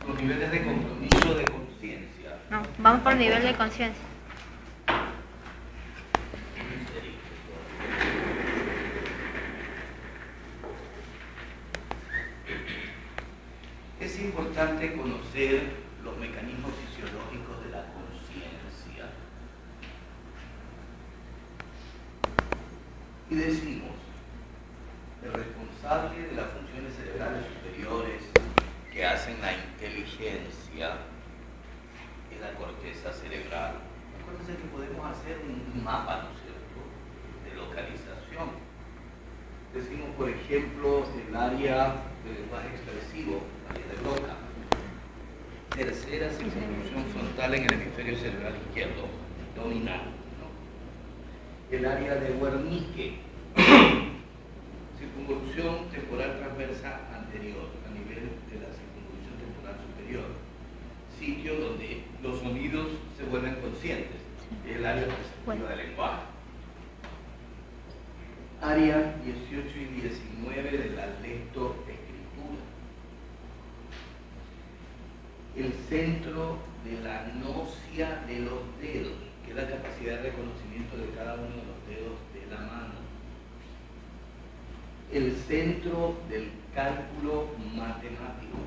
Los niveles de compromiso de conciencia. No, vamos por nivel de conciencia. Es importante conocer los mecanismos fisiológicos de la conciencia. Y decimos, el responsable de las funciones cerebrales superiores que hacen la inteligencia es la corteza cerebral. Acuérdense que podemos hacer un mapa, ¿no es cierto?, de localización. Decimos, por ejemplo, el área de lenguaje expresivo, área de Broca. Tercera circunvolución frontal en el hemisferio cerebral izquierdo, dominante, ¿no? El área de Wernicke, circunvolución temporal transversa anterior, a nivel de la circunvolución temporal superior, sitio donde los sonidos se vuelven conscientes, el área perceptiva del lenguaje. Área 18 y 19 de la lectoescritura. El centro de la gnosia de los dedos, que es la capacidad de reconocimiento de cada uno de los dedos de la mano. El centro del cálculo matemático.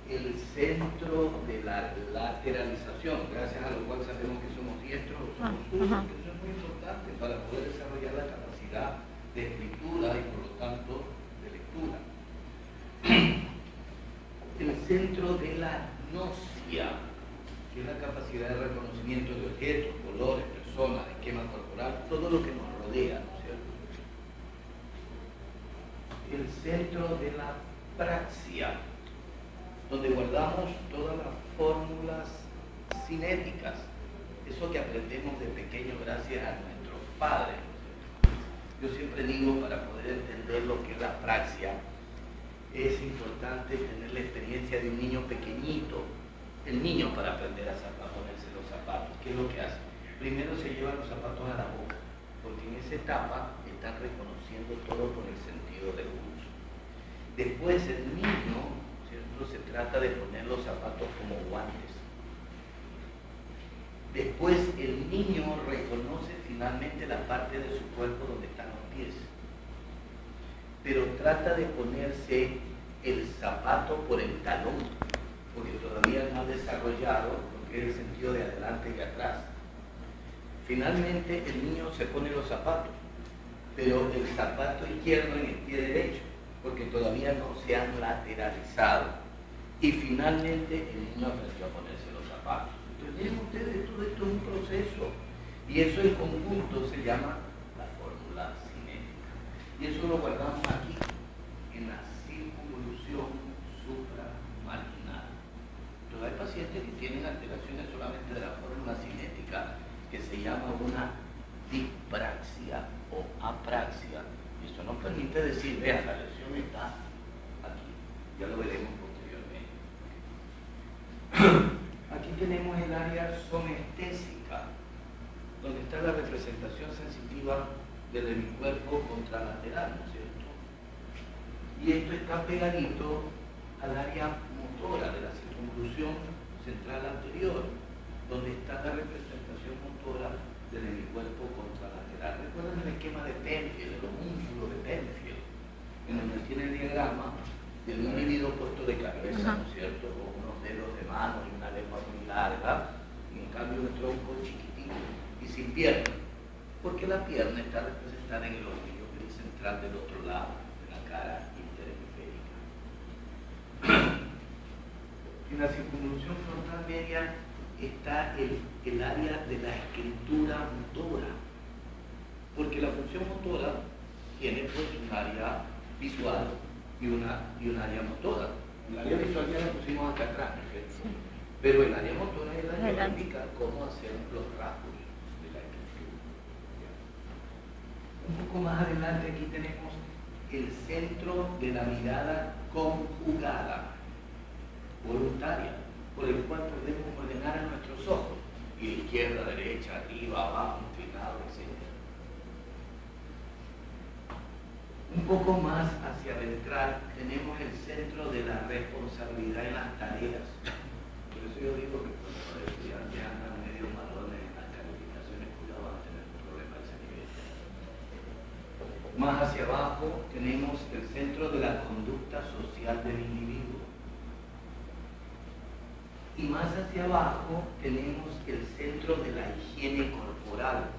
El centro de la lateralización, gracias a lo cual sabemos que somos diestros o somos zurdos. Eso es muy importante para poder desarrollar la capacidad de escritura y por lo tanto de lectura. El centro de la gnosia, que es la capacidad de reconocimiento de objetos, colores, personas, esquema corporal, todo lo que nos rodea, ¿no es cierto? El centro de la praxia, donde guardamos todas las fórmulas cinéticas, eso que aprendemos de pequeño gracias a nuestros padres. Yo siempre digo, para poder entender lo que es la praxia, es importante tener la experiencia de un niño pequeñito. El niño, para aprender a ponerse los zapatos, ¿qué es lo que hace? Primero se lleva los zapatos a la boca, porque en esa etapa están reconociendo todo por el sentido del uso. Después el niño, ¿cierto?, se trata de poner los zapatos como guantes. Después el niño reconoce finalmente la parte de su cuerpo donde están los pies, pero trata de ponerse el zapato por el talón, porque todavía no ha desarrollado lo que es el sentido de adelante y atrás. Finalmente el niño se pone los zapatos, pero el zapato izquierdo en el pie derecho, porque todavía no se han lateralizado. Y finalmente el niño aprendió a ponerse los zapatos. Entonces, miren ustedes, todo esto es un proceso. Y eso en conjunto se llama la fórmula cinética. Y eso lo guardamos aquí, en la circunvolución supramarginal. Entonces hay pacientes que tienen alteraciones solamente de la fórmula cinética, que se llama una dispraxia o apraxia. Y eso nos permite decir, vean, la lesión está aquí. Ya lo veremos posteriormente. Aquí tenemos el área somestésica, donde está la representación sensitiva del hemicuerpo contralateral, ¿no es cierto? Y esto está pegadito al área motora de la circunvolución central anterior, donde está la representación motora del hemicuerpo contralateral. ¿Recuerdan el esquema de Penfield, el homúnculo de Penfield, en donde tiene el diagrama del individuo puesto de cabeza, ¿no es cierto?, con unos dedos de mano y una lengua muy larga, y en cambio un tronco chiquitito y sin pierna, porque la pierna está representada en el ovillo gris central del otro lado de la cara interhemisférica. En la circunvolución frontal media está el área de la escritura motora, porque la función motora tiene pues un área visual y un área motora. El área visual ya la pusimos acá atrás, ¿no es cierto? Sí. Pero el área motora es la que indica cómo hacer los rasgos de la escritura. Un poco más adelante aquí tenemos el centro de la mirada conjugada, voluntaria, por el cual podemos ordenar a nuestros ojos, izquierda, derecha, arriba, abajo, inclinado, etc. Un poco más hacia ventral tenemos tenemos el centro de la responsabilidad en las tareas. Por eso yo digo que cuando los estudiantes andan medio malones en las calificaciones, cuidado, van a tener un problema de ese nivel. Más hacia abajo tenemos el centro de la conducta social del individuo. Y más hacia abajo tenemos el centro de la higiene corporal.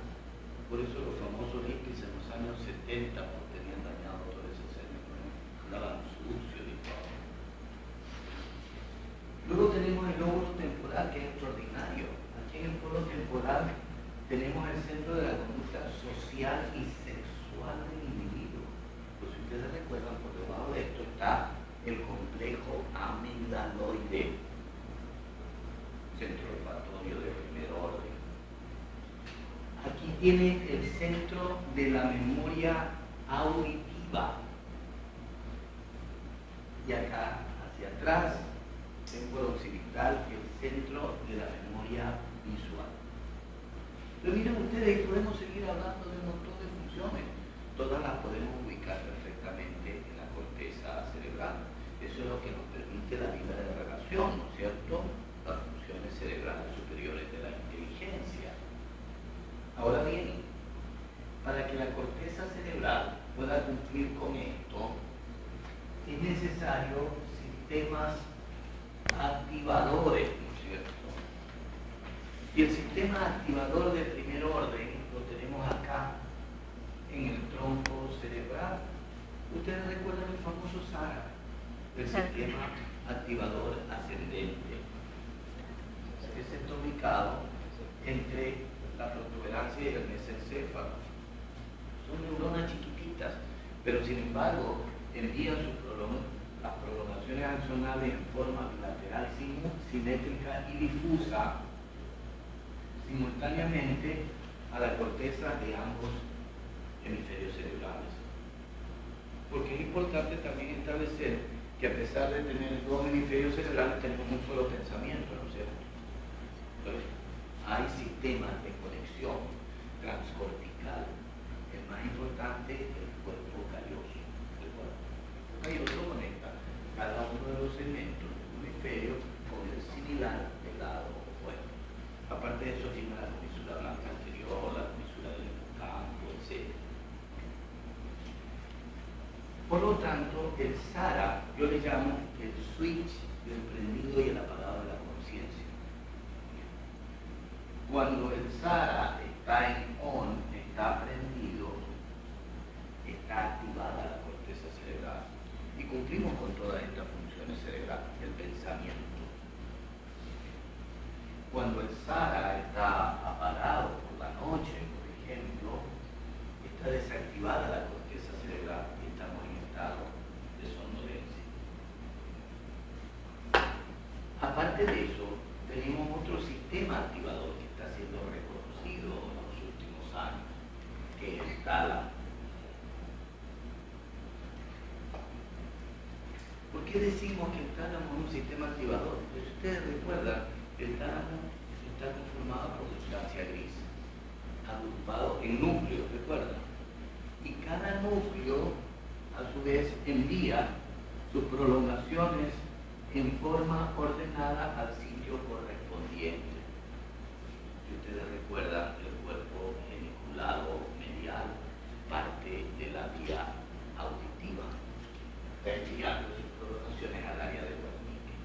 Por eso los famosos hippies en los años 70, porque tenían dañado todo ese centro, andaban sucios y todo. Luego tenemos el lóbulo temporal, que es extraordinario. Aquí en el polo temporal tenemos el centro de la conducta social y sexual del individuo. Pues si ustedes recuerdan, por debajo de esto está el complejo amigdaloide, centro olfatorio de primer orden. Aquí tiene el centro de la memoria auditiva. Y acá, hacia atrás, tengo el occipital, el centro de la memoria visual. Pero miren ustedes, podemos seguir hablando de un montón de funciones. Todas las podemos ubicar perfectamente en la corteza cerebral. Eso es lo que nos permite la vida de relación, ¿no es cierto? Las funciones cerebrales superiores de la inteligencia. Ahora bien, para que la corteza cerebral pueda cumplir con esto, es necesario sistemas activadores, ¿no es cierto? Y el sistema activador de primer orden lo tenemos acá, en el tronco cerebral. Ustedes recuerdan el famoso SARA, el sistema activador ascendente. Ese está ubicado entre la protuberancia y el mesencéfalo. Son neuronas chiquititas, pero sin embargo envían las prolongaciones axonales en forma bilateral, simétrica y difusa simultáneamente a la corteza de ambos hemisferios cerebrales. Porque es importante también establecer que a pesar de tener dos hemisferios cerebrales tenemos un solo pensamiento, ¿no es cierto? Entonces, hay sistemas de conexión transcortical. El más importante es el cuerpo calloso. El cuerpo calloso conecta cada uno de los segmentos del hemisferio con el similar del lado opuesto. Aparte de eso, tiene la comisura blanca anterior, la comisura del hipocampo, etc. Por lo tanto, el SARA, yo le llamo el switch del prendido y el apagado de la conciencia. Cuando el SARA está en on, está prendido, está activada la corteza cerebral y cumplimos con todas estas funciones cerebrales, el pensamiento. Cuando el SARA está apagado por la noche, por ejemplo, está desactivada la corteza cerebral y estamos en estado de somnolencia. Aparte de eso, tenemos otro sistema activador que está siendo reconocido en los últimos años, que es el tálamo. ¿Por qué decimos que el tálamo es un sistema activador? Pues si ustedes recuerdan, el tálamo está conformado por sustancia gris, agrupado en núcleos, ¿recuerdan? Y cada núcleo, a su vez, envía sus prolongaciones en forma ordenada al sitio correspondiente. Si ustedes recuerdan, el cuerpo geniculado medial parte de la vía auditiva, está enviando sus prolongaciones al área del guarnique.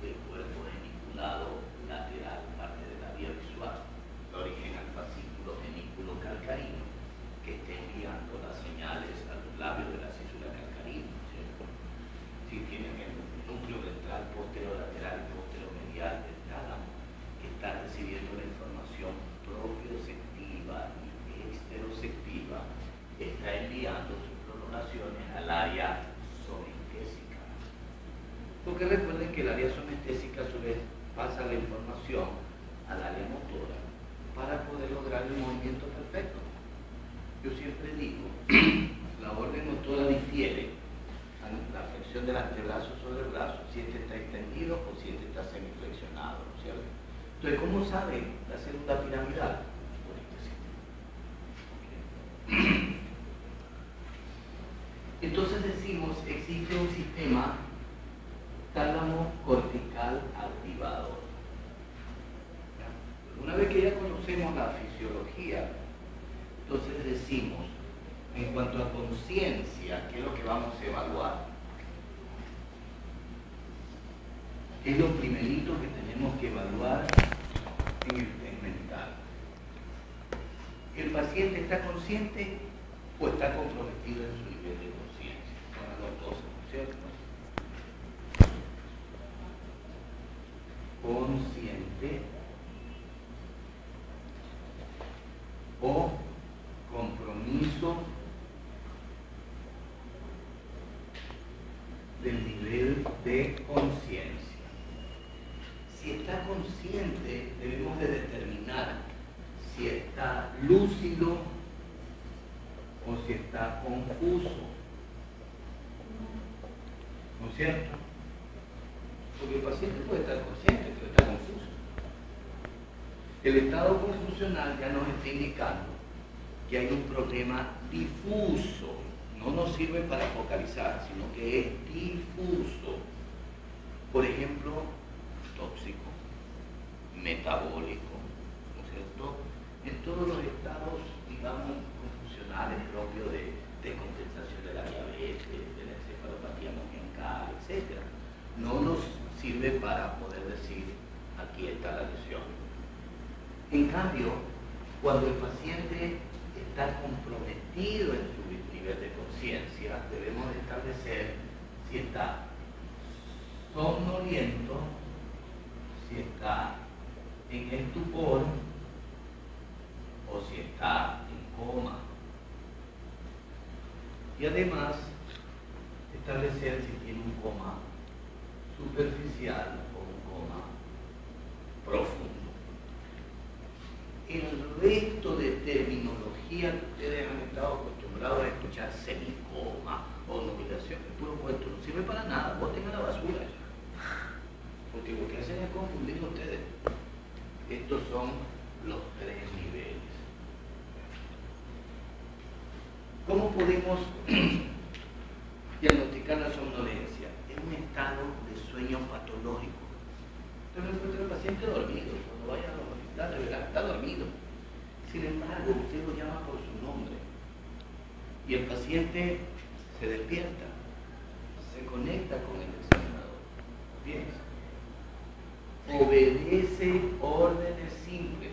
El cuerpo geniculado lateral parte de la vía visual, da origen al fascículo genículo calcarino, que está enviando las señales a los labios de la císula calcarina, ¿cierto? Si tienen el núcleo ventral posterolateral y posteromedial del tálamo, que está recibiendo la información propioceptiva y exteroceptiva, está enviando sus prolongaciones al área somestésica. Porque recuerden que el área somestésica a su vez pasa la información al área motora para poder lograr el movimiento perfecto. Yo siempre digo, la orden motora difiere a la flexión del antebrazo sobre el brazo, si este está extendido o si este está semiflexionado, ¿no es cierto? Entonces, ¿cómo sabe la célula piramidal? Por este sistema. Okay. Entonces decimos, existe un sistema psicología. Entonces decimos, en cuanto a conciencia, ¿qué es lo que vamos a evaluar? ¿Qué es lo primerito que tenemos que evaluar en el test mental? ¿El paciente está consciente o está comprometido en su nivel de conciencia? Son las dos cosas, ¿no es cierto? Consciente o compromiso del nivel de conciencia. Si está consciente, debemos de determinar si está lúcido o si está confuso. ¿No es cierto? Porque el paciente puede estar consciente, pero está confuso. El estado confusional ya nos está indicando que hay un problema difuso. No nos sirve para focalizar, sino que es difuso. Por ejemplo, tóxico, metabólico, ¿no es cierto? En todos los estados, digamos, confusionales propios de descompensación de la diabetes, de la encefalopatía monoaminoide, etc. No nos sirve para poder decir, aquí está la lesión. En cambio, cuando el paciente está comprometido en su nivel de conciencia, debemos de establecer si está somnoliento, si está en estupor o si está en coma. Y además, establecer si tiene un coma superficial o un coma profundo. El resto de terminología que ustedes han estado acostumbrados a escuchar, semicoma o nubilación, es puro cuento, no sirve para nada, boten a la basura eso. Porque lo que hacen es confundir a ustedes. Estos son los tres niveles. ¿Cómo podemos diagnosticar la somnolencia? Es un estado de sueño patológico. Usted no encuentra al paciente dormido. Cuando vaya a los hospitales, verá, está dormido. Sin embargo, usted lo llama por su nombre. Y el paciente se despierta, se conecta con el examinador. Piensa. Obedece órdenes simples.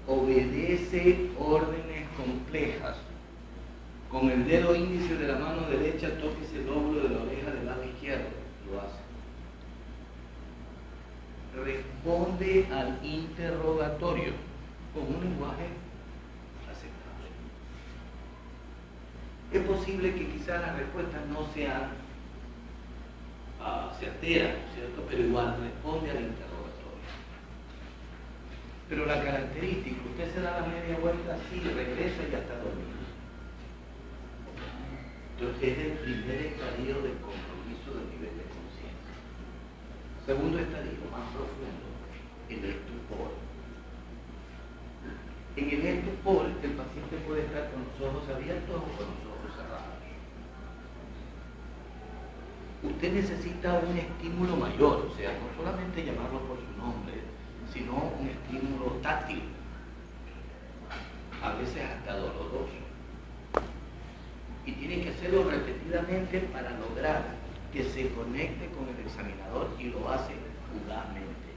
Obedece órdenes complejas. Con el dedo índice de la mano derecha tóquese el lóbulo de la oreja del lado izquierdo. Lo hace. Responde al interrogatorio con un lenguaje aceptable. Es posible que quizás las respuestas no sean certeras, ¿cierto? Pero igual responde al interrogatorio. Pero la característica, usted se da la media vuelta así, regresa y ya está dormido. Entonces es el primer estadio del compromiso del nivel de conciencia. Segundo estadio, más profundo, el estupor. En el estupor, el paciente puede estar con los ojos abiertos o con los ojos cerrados. Usted necesita un estímulo mayor, o sea, no solamente llamarlo por su nombre, sino un estímulo táctil, a veces hasta doloroso. Y tiene que hacerlo repetidamente para lograr que se conecte con el examinador y lo hace fugazmente.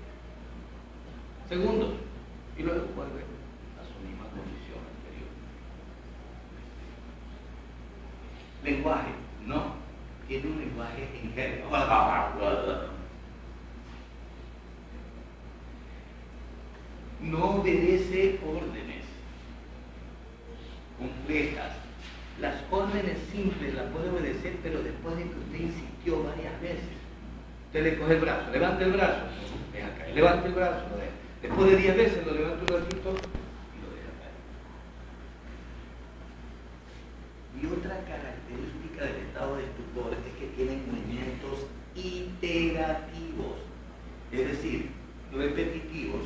Segundo, y luego vuelve a su misma condición anterior. Lenguaje, no, tiene un lenguaje en género. No obedece órdenes complejas. Las órdenes simples las puede obedecer, pero después de que usted insistió varias veces. Usted le coge el brazo, levante el brazo, deja caer, levante el brazo, lo deja. Después de 10 veces lo levanta un ratito y lo deja caer. Y otra característica del estado de estupor es que tienen movimientos iterativos, es decir, repetitivos,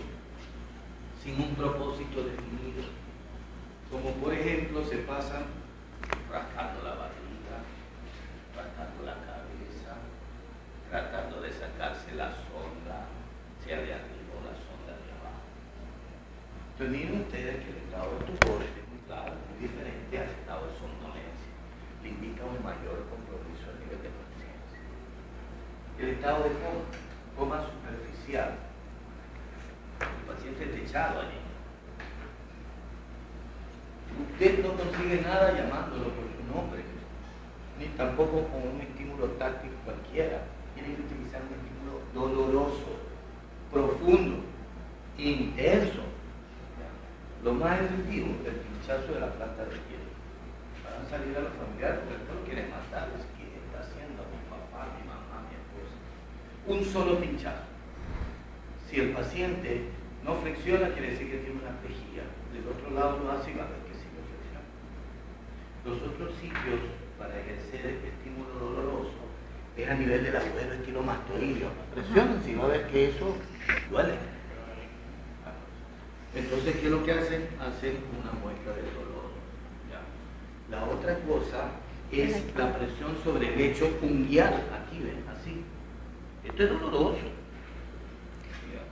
sin un propósito definido. Como por ejemplo se pasan rascando la barriga, rascando la cabeza, tratando de sacarse la sonda, sea de arriba o la sonda de abajo. estado de coma superficial. El paciente está echado allí. Usted no consigue nada llamándolo por su nombre, ni tampoco con un estímulo táctico cualquiera. Tiene que utilizar un estímulo doloroso, profundo, intenso. Lo más efectivo, el pinchazo de la planta del pie. Van a salir a los familiares porque esto lo quieren matar. ¿Qué está haciendo mi papá, mi mamá, mi esposa? Un solo pinchazo. Si el paciente no flexiona, quiere decir que tiene una pejía. Del otro lado lo hace y va a ver que sí lo flexiona. Los otros sitios para ejercer el estímulo doloroso es a nivel del agujero estilomastoideo. Presionen si va a ver que eso duele. Entonces, ¿qué es lo que hacen? Hacen una muestra del dolor. ¿Ya? La otra cosa es la presión sobre el lecho unguial. Aquí ven, así. Esto es doloroso. ¿Ya?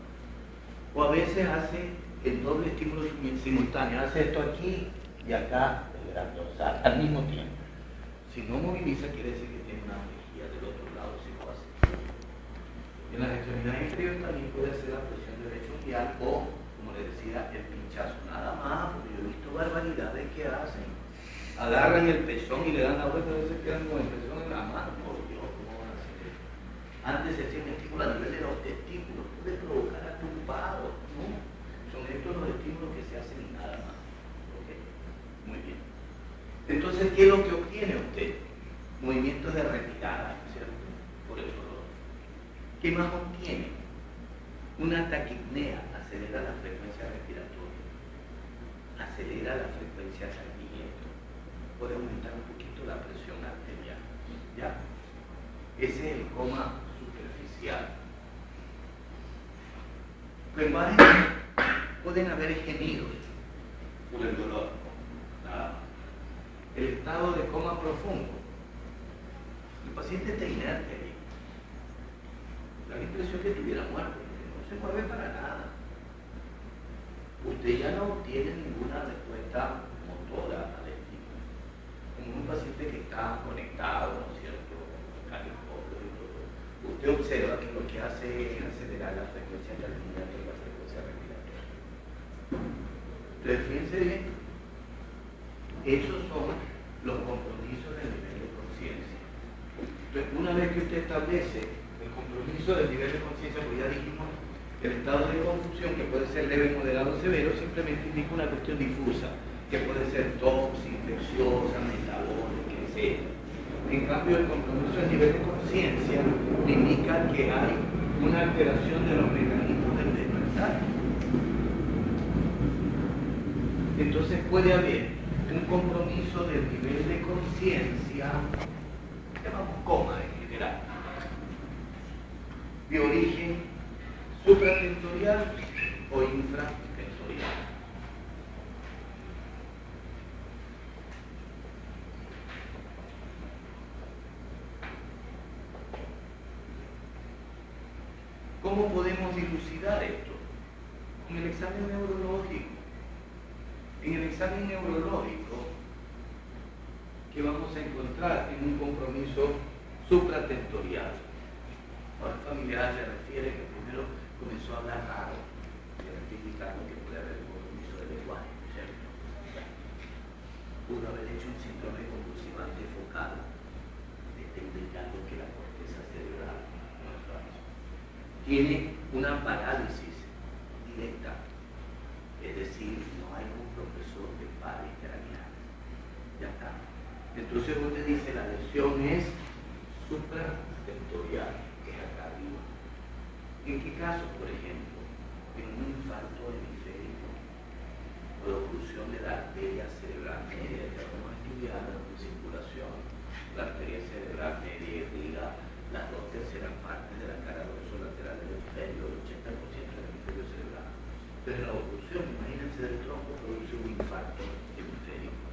O a veces hace el doble estímulo simultáneo. Hace esto aquí y acá el gran dorsal al mismo tiempo. Si no moviliza, quiere decir que tiene una mejilla del otro lado, si lo hace. En las extremidades inferiores también puede hacer la presión del lecho unguial o, como le decía, el pinchazo. Nada más, porque yo he visto barbaridades que hacen. Agarran el pezón y le dan la vuelta, a veces quedan con el pezón en la mano. Por Dios, ¿cómo van a hacer eso? Antes se hacía un estímulo a nivel de los testículos, puede provocar atumpado, ¿no? Son estos los estímulos que se hacen y nada más. ¿Ok? Muy bien. Entonces, ¿qué es lo que obtiene usted? Movimientos de retirada, ¿cierto? Por el dolor. ¿Qué más obtiene? Una taquipnea, acelera la frecuencia respiratoria, acelera la frecuencia cardíaca, puede aumentar un poquito la presión arterial. ¿Ya? Ese es el coma superficial. Pero pueden haber gemidos por el dolor. Nada más. El estado de coma profundo. El paciente está inerte allí. Da la impresión que estuviera muerto. No se mueve para nada. Usted ya no obtiene ninguna respuesta motora al estímulo. Como un paciente que está conectado, ¿no es cierto? Usted observa que lo que hace es acelerar la frecuencia cardíaca y la frecuencia respiratoria. Entonces, fíjense bien, esos son los compromisos del nivel de conciencia. Entonces, una vez que usted establece el compromiso del nivel de conciencia, pues ya dijimos el estado de confusión, que puede ser leve, moderado o severo, simplemente indica una cuestión difusa, que puede ser tos, infecciosa, metabólica, etc. En cambio, el compromiso del nivel de conciencia indica que hay una alteración de los mecanismos del despertar. Entonces puede haber un compromiso del nivel de conciencia, llamamos coma en general, de origen supratentorial o infratentorial. ¿Cómo podemos dilucidar esto? Con el examen neurológico. En el examen neurológico, ¿qué vamos a encontrar en un compromiso supratentorial? Ahora, el familiar se refiere que primero comenzó a hablar raro, y ahora está indicando que puede haber un compromiso de lenguaje, ¿cierto? Pudo haber hecho un síndrome convulsivante focal, está indicando que la corteza cerebral no está. Tiene una parálisis directa, es decir, no hay un profesor de pares craneal. Ya está. Entonces usted dice la lesión es supratentorial, que es acá arriba. ¿En qué caso, por ejemplo? En un infarto hemisférico o de oclusión de la arteria cerebral media, que vamos a estudiar en circulación, la arteria cerebral media irriga las 2/3 partes de la cara dorsolateral del hemisferio, el 80% del hemisferio cerebral. Entonces la oclusión, imagínense, del tronco produce un infarto hemisférico.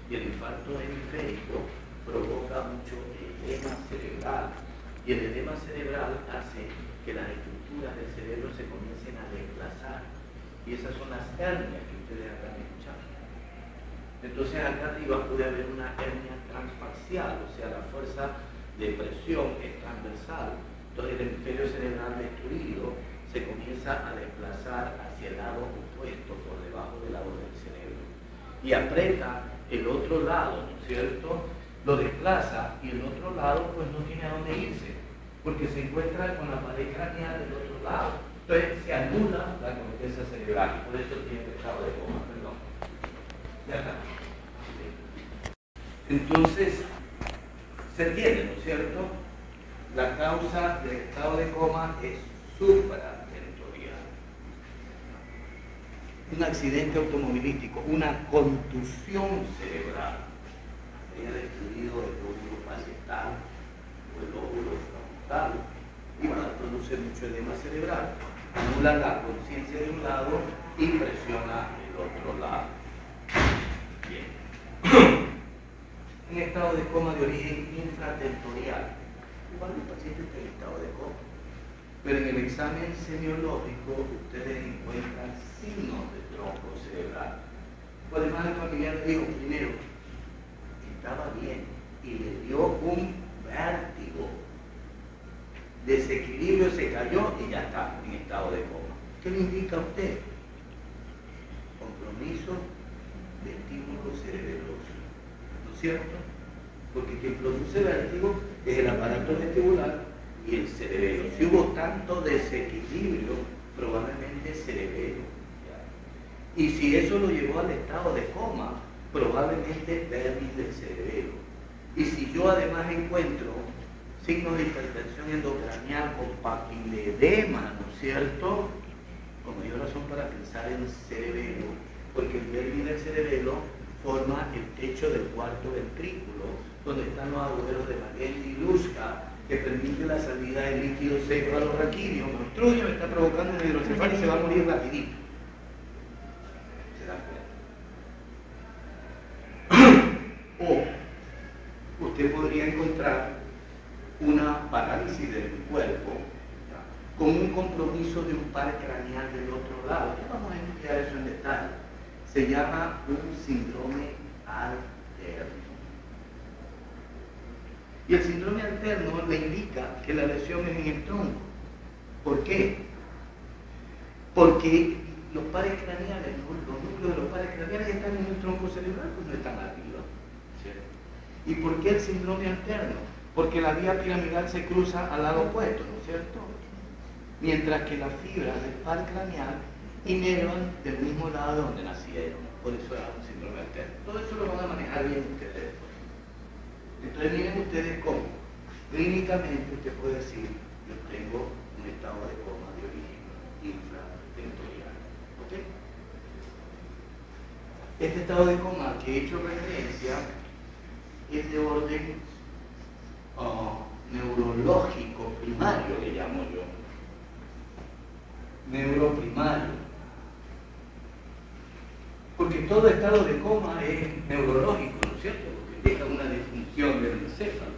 Y el infarto hemisférico provoca mucho edema cerebral. Y el edema cerebral hace que las estructuras del cerebro se comiencen a desplazar. Y esas son las hernias que ustedes habrán escuchado. Entonces acá arriba puede haber una hernia transfacial, o sea, la fuerza de presión es transversal Entonces el hemisferio cerebral destruido se comienza a desplazar hacia el lado opuesto, por debajo del lado del cerebro. Y aprieta el otro lado, ¿no es cierto? Lo desplaza y el otro lado pues no tiene a dónde irse, porque se encuentra con la pared craneal del otro lado. Entonces se anula la corteza cerebral y por eso tiene el estado de coma, perdón. Ya está. Entonces, se entiende, ¿no es cierto? La causa del estado de coma es supratentorial. Un accidente automovilístico, una contusión cerebral, haya destruido el lóbulo parietal o el lóbulo frontal y va a producir mucho edema cerebral, anula la conciencia de un lado y presiona el otro lado. Bien. En estado de coma de origen infratentorial. Igual el paciente está en estado de coma. Pero en el examen semiológico ustedes encuentran signos de tronco cerebral. Pues además el familiar le dijo, primero, estaba bien y le dio un vértigo. Desequilibrio, se cayó y ya está en estado de coma. ¿Qué le indica a usted? Compromiso vestíbulo cerebeloso. ¿No es cierto? Porque quien produce vértigo es el aparato vestibular y el cerebelo. Si hubo tanto desequilibrio, probablemente es cerebelo. Y si eso lo llevó al estado de coma, probablemente dermis del cerebelo. Y si yo además encuentro signos de hipertensión endocranial con papiledema, ¿no es cierto? Con mayor razón para pensar en cerebelo, porque el dermis del cerebelo forma el techo del cuarto ventrículo, donde están los agujeros de Magellan y Luska, que permite la salida del líquido cefalorraquídeo. Me obstruye, me está provocando una hidrocefalia y se va a morir rapidito. ¿Se dan cuenta? O usted podría encontrar una parálisis del cuerpo, ¿ya?, con un compromiso de un par craneal del otro lado. Ya vamos a estudiar eso en detalle. Se llama un síndrome alterno. Y el síndrome alterno le indica que la lesión es en el tronco. ¿Por qué? Porque los pares craneales, los núcleos de los pares craneales están en el tronco cerebral, pues no están arriba, ¿cierto? ¿Y por qué el síndrome alterno? Porque la vía piramidal se cruza al lado opuesto, ¿no es cierto? Mientras que las fibras del par craneal inervan del mismo lado donde nacieron. Por eso es un síndrome alterno. Todo eso lo van a manejar bien ustedes. Entonces miren ustedes cómo clínicamente usted puede decir, yo tengo un estado de coma de origen infratentorial. ¿Ok? Este estado de coma que he hecho referencia es de orden neurológico primario, le llamo yo. Neuroprimario. Porque todo estado de coma es neurológico, ¿no es cierto? Porque deja una disfunción del encéfalo.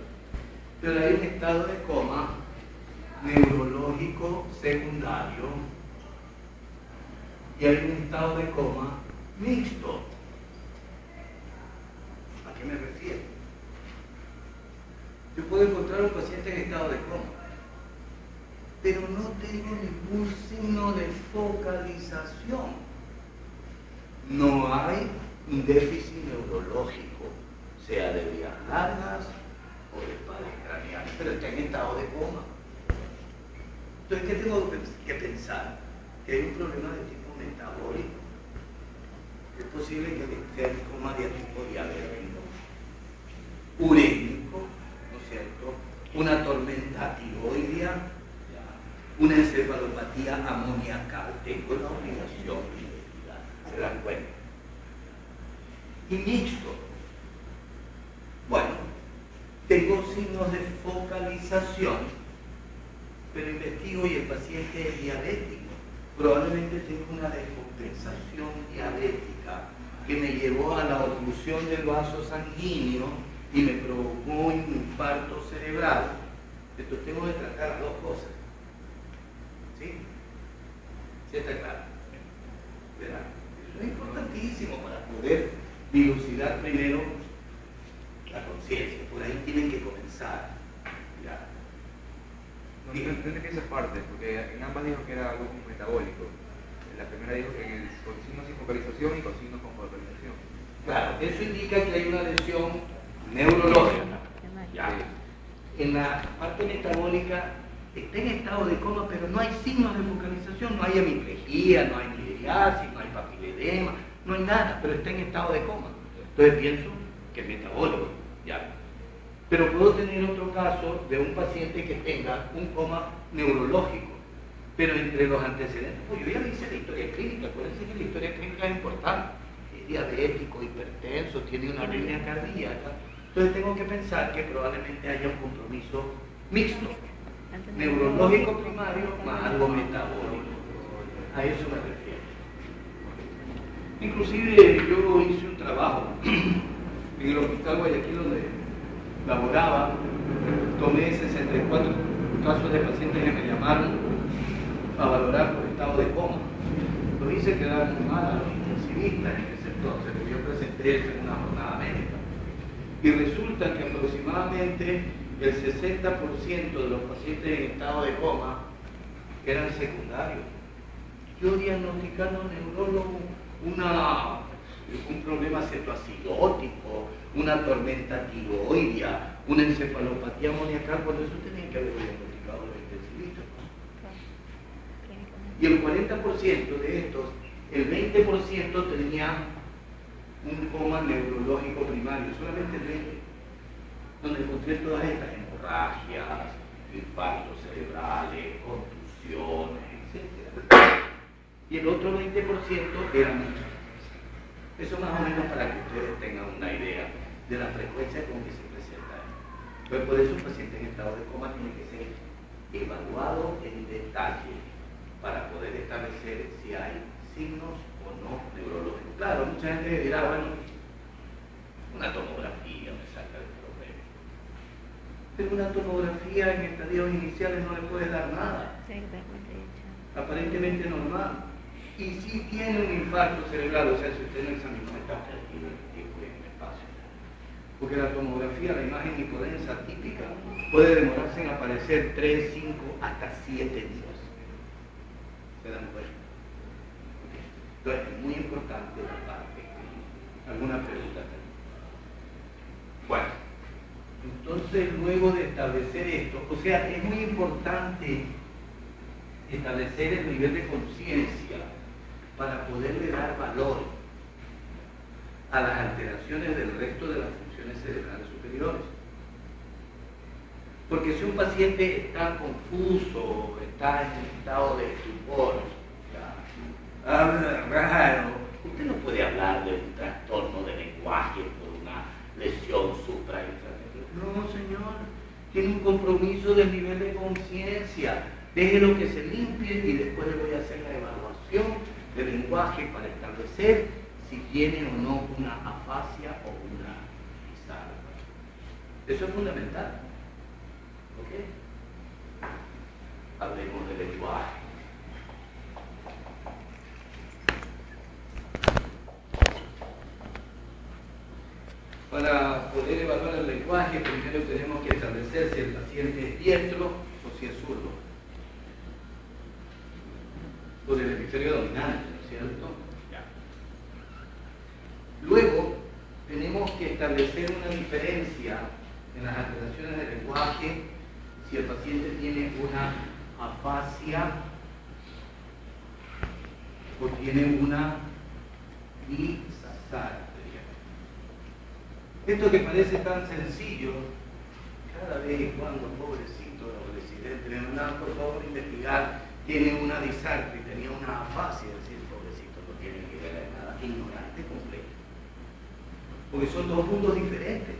Pero hay un estado de coma neurológico secundario y hay un estado de coma mixto. ¿A qué me refiero? Yo puedo encontrar un paciente en estado de coma, pero no tengo ningún signo de focalización. No hay un déficit neurológico, sea de vías largas o de pares craneales, pero está en estado de coma. Entonces, ¿qué tengo que pensar? Que hay un problema de tipo metabólico. Es posible que esté en coma de tipo diabético, urémico, ¿no es cierto? Una tormenta tiroidea, una encefalopatía amoniacal. Tengo la obligación de investigar. ¿Se dan cuenta? Y mixto. Bueno, tengo signos de focalización, pero investigo y el paciente es diabético. Probablemente tengo una descompensación diabética que me llevó a la oclusión del vaso sanguíneo y me provocó un infarto cerebral. Entonces tengo que tratar las dos cosas. ¿Sí? ¿Sí está claro? ¿Verdad? Eso es importantísimo para poder dilucidar primero la conciencia. Por ahí tienen que comenzar. ¿Ya? No entendí esa parte, porque en ambas dijo que era algo metabólico. En la primera dijo que con signos sin focalización y con signos con focalización. Claro, eso indica que hay una lesión neurológica. Ya. En la parte metabólica está en estado de coma, pero no hay signos de focalización, no hay hemiplegia, no hay midriasis, no hay papiledema, no hay nada, pero está en estado de coma. Entonces pienso que es metabólico. Ya. Pero puedo tener otro caso de un paciente que tenga un coma neurológico, pero entre los antecedentes, pues yo ya le hice la historia clínica, acuérdense que la historia clínica es importante, es diabético, hipertenso, tiene una arritmia cardíaca, entonces tengo que pensar que probablemente haya un compromiso mixto, neurológico primario más algo metabólico, a eso me refiero. Inclusive yo hice un trabajo en el hospital Guayaquil donde laboraba, tomé 64 casos de pacientes que me llamaron a valorar por estado de coma. Lo hice quedar muy mal a los intensivistas en ese entonces, porque yo presenté eso en una jornada médica. Y resulta que aproximadamente el 60% de los pacientes en estado de coma eran secundarios. Yo diagnosticando neurólogo un problema cetoacidótico, una tormenta tiroidea, una encefalopatía amoniacal, cuando eso tenía que haber diagnosticado los intensivistas. Y el 40% de estos, el 20% tenía un coma neurológico primario, solamente el 20%, donde encontré todas estas hemorragias, infartos cerebrales, contusiones, etc. Y el otro 20% era mucho. Eso más o menos para que ustedes tengan una idea de la frecuencia con que se presenta. Pues por eso un paciente en estado de coma tiene que ser evaluado en detalle para poder establecer si hay signos o no neurológicos. Claro, mucha gente dirá, bueno, una tomografía me saca del problema. Pero una tomografía en estadios iniciales no le puede dar nada. Aparentemente normal. Y si tiene un infarto cerebral, o sea, si usted no examinó, está perdido en el tiempo y en el espacio. Porque la tomografía, la imagen hipodensa típica, puede demorarse en aparecer 3, 5, hasta 7 días. ¿Se dan cuenta? Okay. Entonces, es muy importante la parte clínica. ¿Alguna pregunta? Bueno, entonces luego de establecer esto, o sea, es muy importante establecer el nivel de conciencia para poderle dar valor a las alteraciones del resto de las funciones cerebrales superiores. Porque si un paciente está confuso, está en un estado de estupor, habla raro, usted no puede hablar de un trastorno de lenguaje por una lesión suprainfratemporal. No, señor, tiene un compromiso del nivel de conciencia. Déjelo que se limpie y después le voy a hacer la evaluación del lenguaje para establecer si tiene o no una afasia o una disartria. Eso es fundamental. ¿Ok? Hablemos del lenguaje. Para poder evaluar el lenguaje, primero tenemos que establecer si el paciente es diestro o si es zurdo. Por el hemisferio dominante, ¿no es cierto? Ya. Luego, tenemos que establecer una diferencia en las alteraciones del lenguaje si el paciente tiene una afasia o tiene una disartria. Esto que parece tan sencillo, cada vez y cuando, pobrecito el residente, le mandan por favor investigar, tiene una disartria y tenía una afasia, es decir, pobrecito, no tiene que ver nada, ignorante completo. Porque son dos mundos diferentes.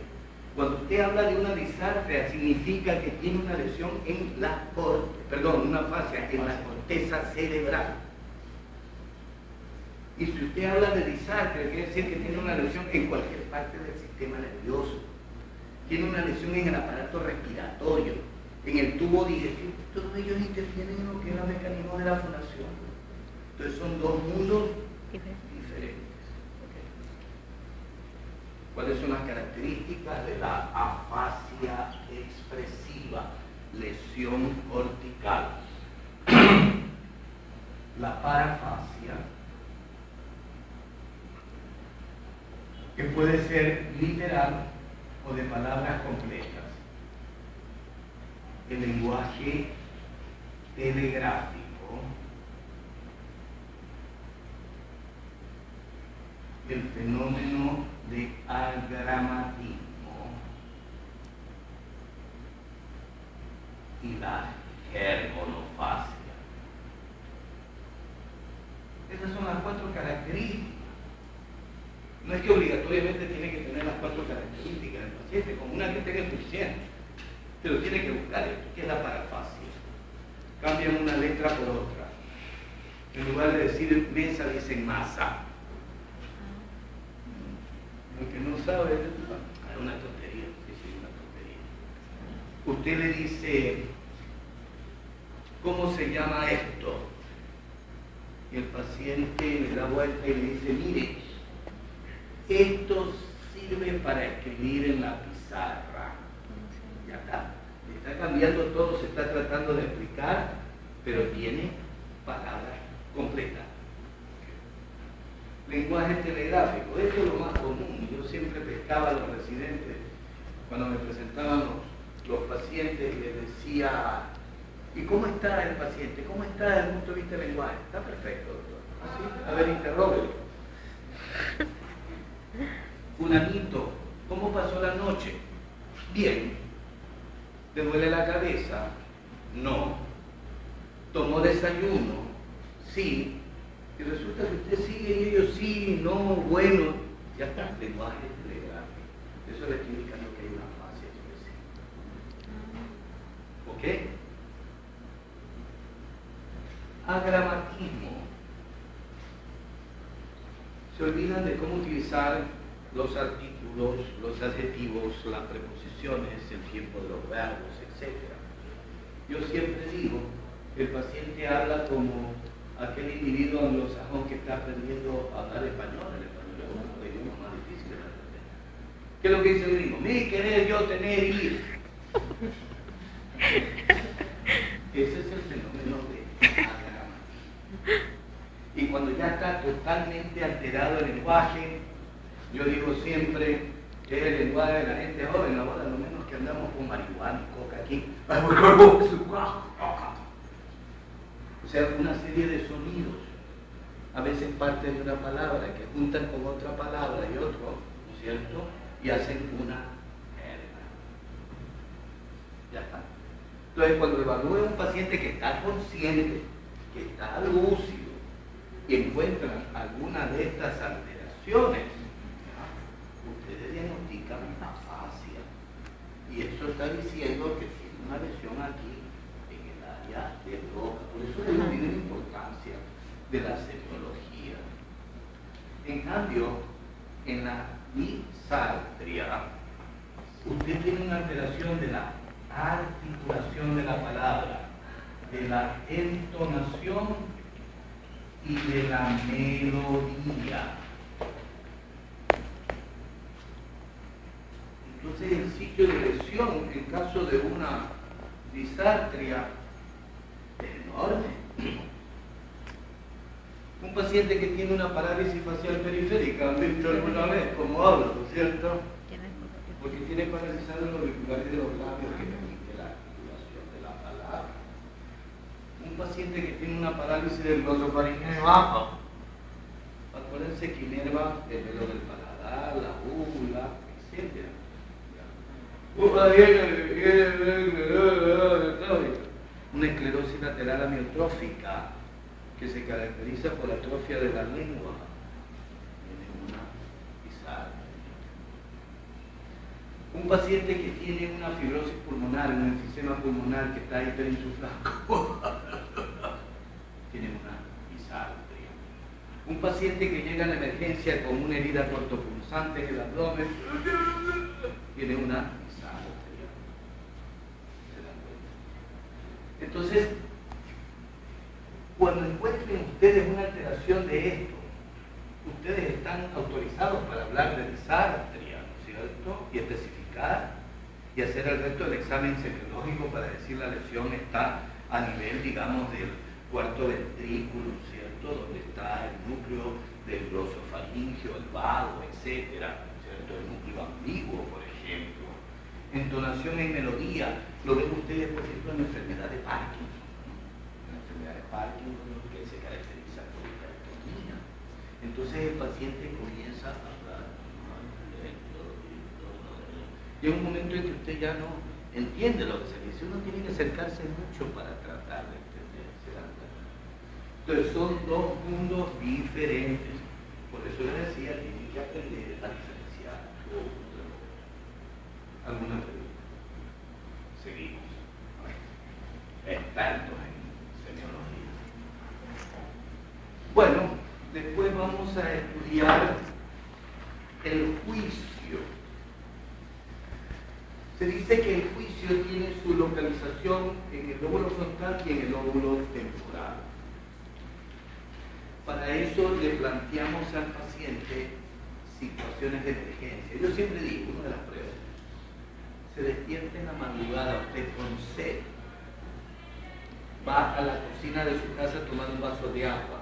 Cuando usted habla de una disartria, significa que tiene una lesión en la una afasia en la corteza cerebral. Y si usted habla de disartria, quiere decir que tiene una lesión en cualquier parte del sistema nervioso. Tiene una lesión en el aparato respiratorio, en el tubo digestivo. Todos ellos intervienen en lo que es el mecanismo de la fonación. Entonces son dos mundos diferentes. ¿Okay? ¿Cuáles son las características de la afasia expresiva? Lesión cortical puede ser literal o de palabras completas. El lenguaje telegráfico el fenómeno de agramatismo y la germonofasia. Esas son las 4 características. No es que obligatoriamente tiene que tener las 4 características del paciente, como una que tenga el paciente, pero tiene que buscar esto, que es la parafasia. Cambian una letra por otra. En lugar de decir mesa, dicen masa. Lo que no sabe es una tontería, sí, una tontería. Usted le dice, ¿cómo se llama esto? Y el paciente le da vuelta y le dice, mire, esto sirve para escribir en la pizarra. Ya está. Está cambiando todo, se está tratando de explicar, pero tiene palabras completas. Lenguaje telegráfico, esto es lo más común. Yo siempre pescaba a los residentes cuando me presentaban los pacientes y les decía, ¿y cómo está el paciente? ¿Cómo está desde el punto de vista del lenguaje? Está perfecto, doctor. ¿Así? A ver, interróguelo. Fulanito, ¿cómo pasó la noche? Bien. ¿Te duele la cabeza? No. ¿Tomó desayuno? Sí. Y resulta que usted sigue y ellos sí, no, bueno. Ya está, lenguaje telegráfico. Eso le estoy indicando que hay una fase específica. ¿Ok? Agramatismo. Se olvidan de cómo utilizar los artículos, los adjetivos, las preposiciones, el tiempo de los verbos, etc. Yo siempre digo, el paciente habla como aquel individuo anglosajón que está aprendiendo a hablar español. El español es uno de los idiomas más difíciles de aprender. ¿Qué es lo que dice el gringo? Mi querer, yo, tener, ir. Ese es el fenómeno de agramatismo. Y cuando ya está totalmente alterado el lenguaje, yo digo siempre que es el lenguaje de la gente joven, ahora lo menos que andamos con marihuana y coca aquí. O sea, una serie de sonidos, a veces parte de una palabra que juntan con otra palabra y otro, ¿no es cierto? Y hacen una jerga. Ya está. Entonces, cuando evalúe a un paciente que está consciente, que está lúcido, y encuentran alguna de estas alteraciones, ustedes diagnostican afasia. Y eso está diciendo que tiene una lesión aquí en el área de boca. Por eso le digo la importancia de la semiología. En cambio, en la disartria, usted tiene una alteración de la articulación de la palabra, de la entonación y de la melodía. Entonces el sitio de lesión en caso de una disartria es enorme. Un paciente que tiene una parálisis facial periférica, ¿han visto alguna vez cómo habla, ¿no es cierto? Porque tiene paralizados los auriculares de los labios que permite la articulación de la palabra. Un paciente que tiene una parálisis del glosofaringeo bajo, acuérdense que inerva el velo del paladar, la úvula, etc. Una esclerosis lateral amiotrófica que se caracteriza por la atrofia de la lengua. Tiene una disartria. Un paciente que tiene una fibrosis pulmonar, un enfisema pulmonar que está hiperinsuflado, tiene una disartria. Un paciente que llega a la emergencia con una herida cortopunzante en el abdomen, tiene una disartria. ¿Se dan cuenta? Entonces, cuando encuentren ustedes una alteración de esto, ustedes están autorizados para hablar de disartria, ¿no es cierto? Y especificar y hacer el resto del examen semiológico para decir la lesión está a nivel, digamos, del cuarto ventrículo, ¿no es cierto? Donde está el núcleo del glosofaringeo, el vago, etcétera, ¿no es concepto de núcleo ambiguo, por ejemplo. Entonación y melodía, lo ven ustedes, por ejemplo, en la enfermedad de Parkinson. En la enfermedad de Parkinson, que se caracteriza por la hipertonía. Entonces el paciente comienza a hablar lento, y hay un momento en que usted ya no entiende lo que se dice. Uno tiene que acercarse mucho para tratar de entender. ¿Se dan cuenta? Entonces son dos mundos diferentes. Por eso les decía, tienen que aprender a diferenciar uno de otro. ¿Alguna pregunta? Seguimos. Expertos en semiología. Bueno, después vamos a estudiar el juicio. Se dice que el juicio tiene su localización en el lóbulo frontal y en el lóbulo temporal. Para eso le planteamos al paciente situaciones de emergencia. Yo siempre digo, una de las pruebas, se despierta en la madrugada usted con sed, va a la cocina de su casa a tomar un vaso de agua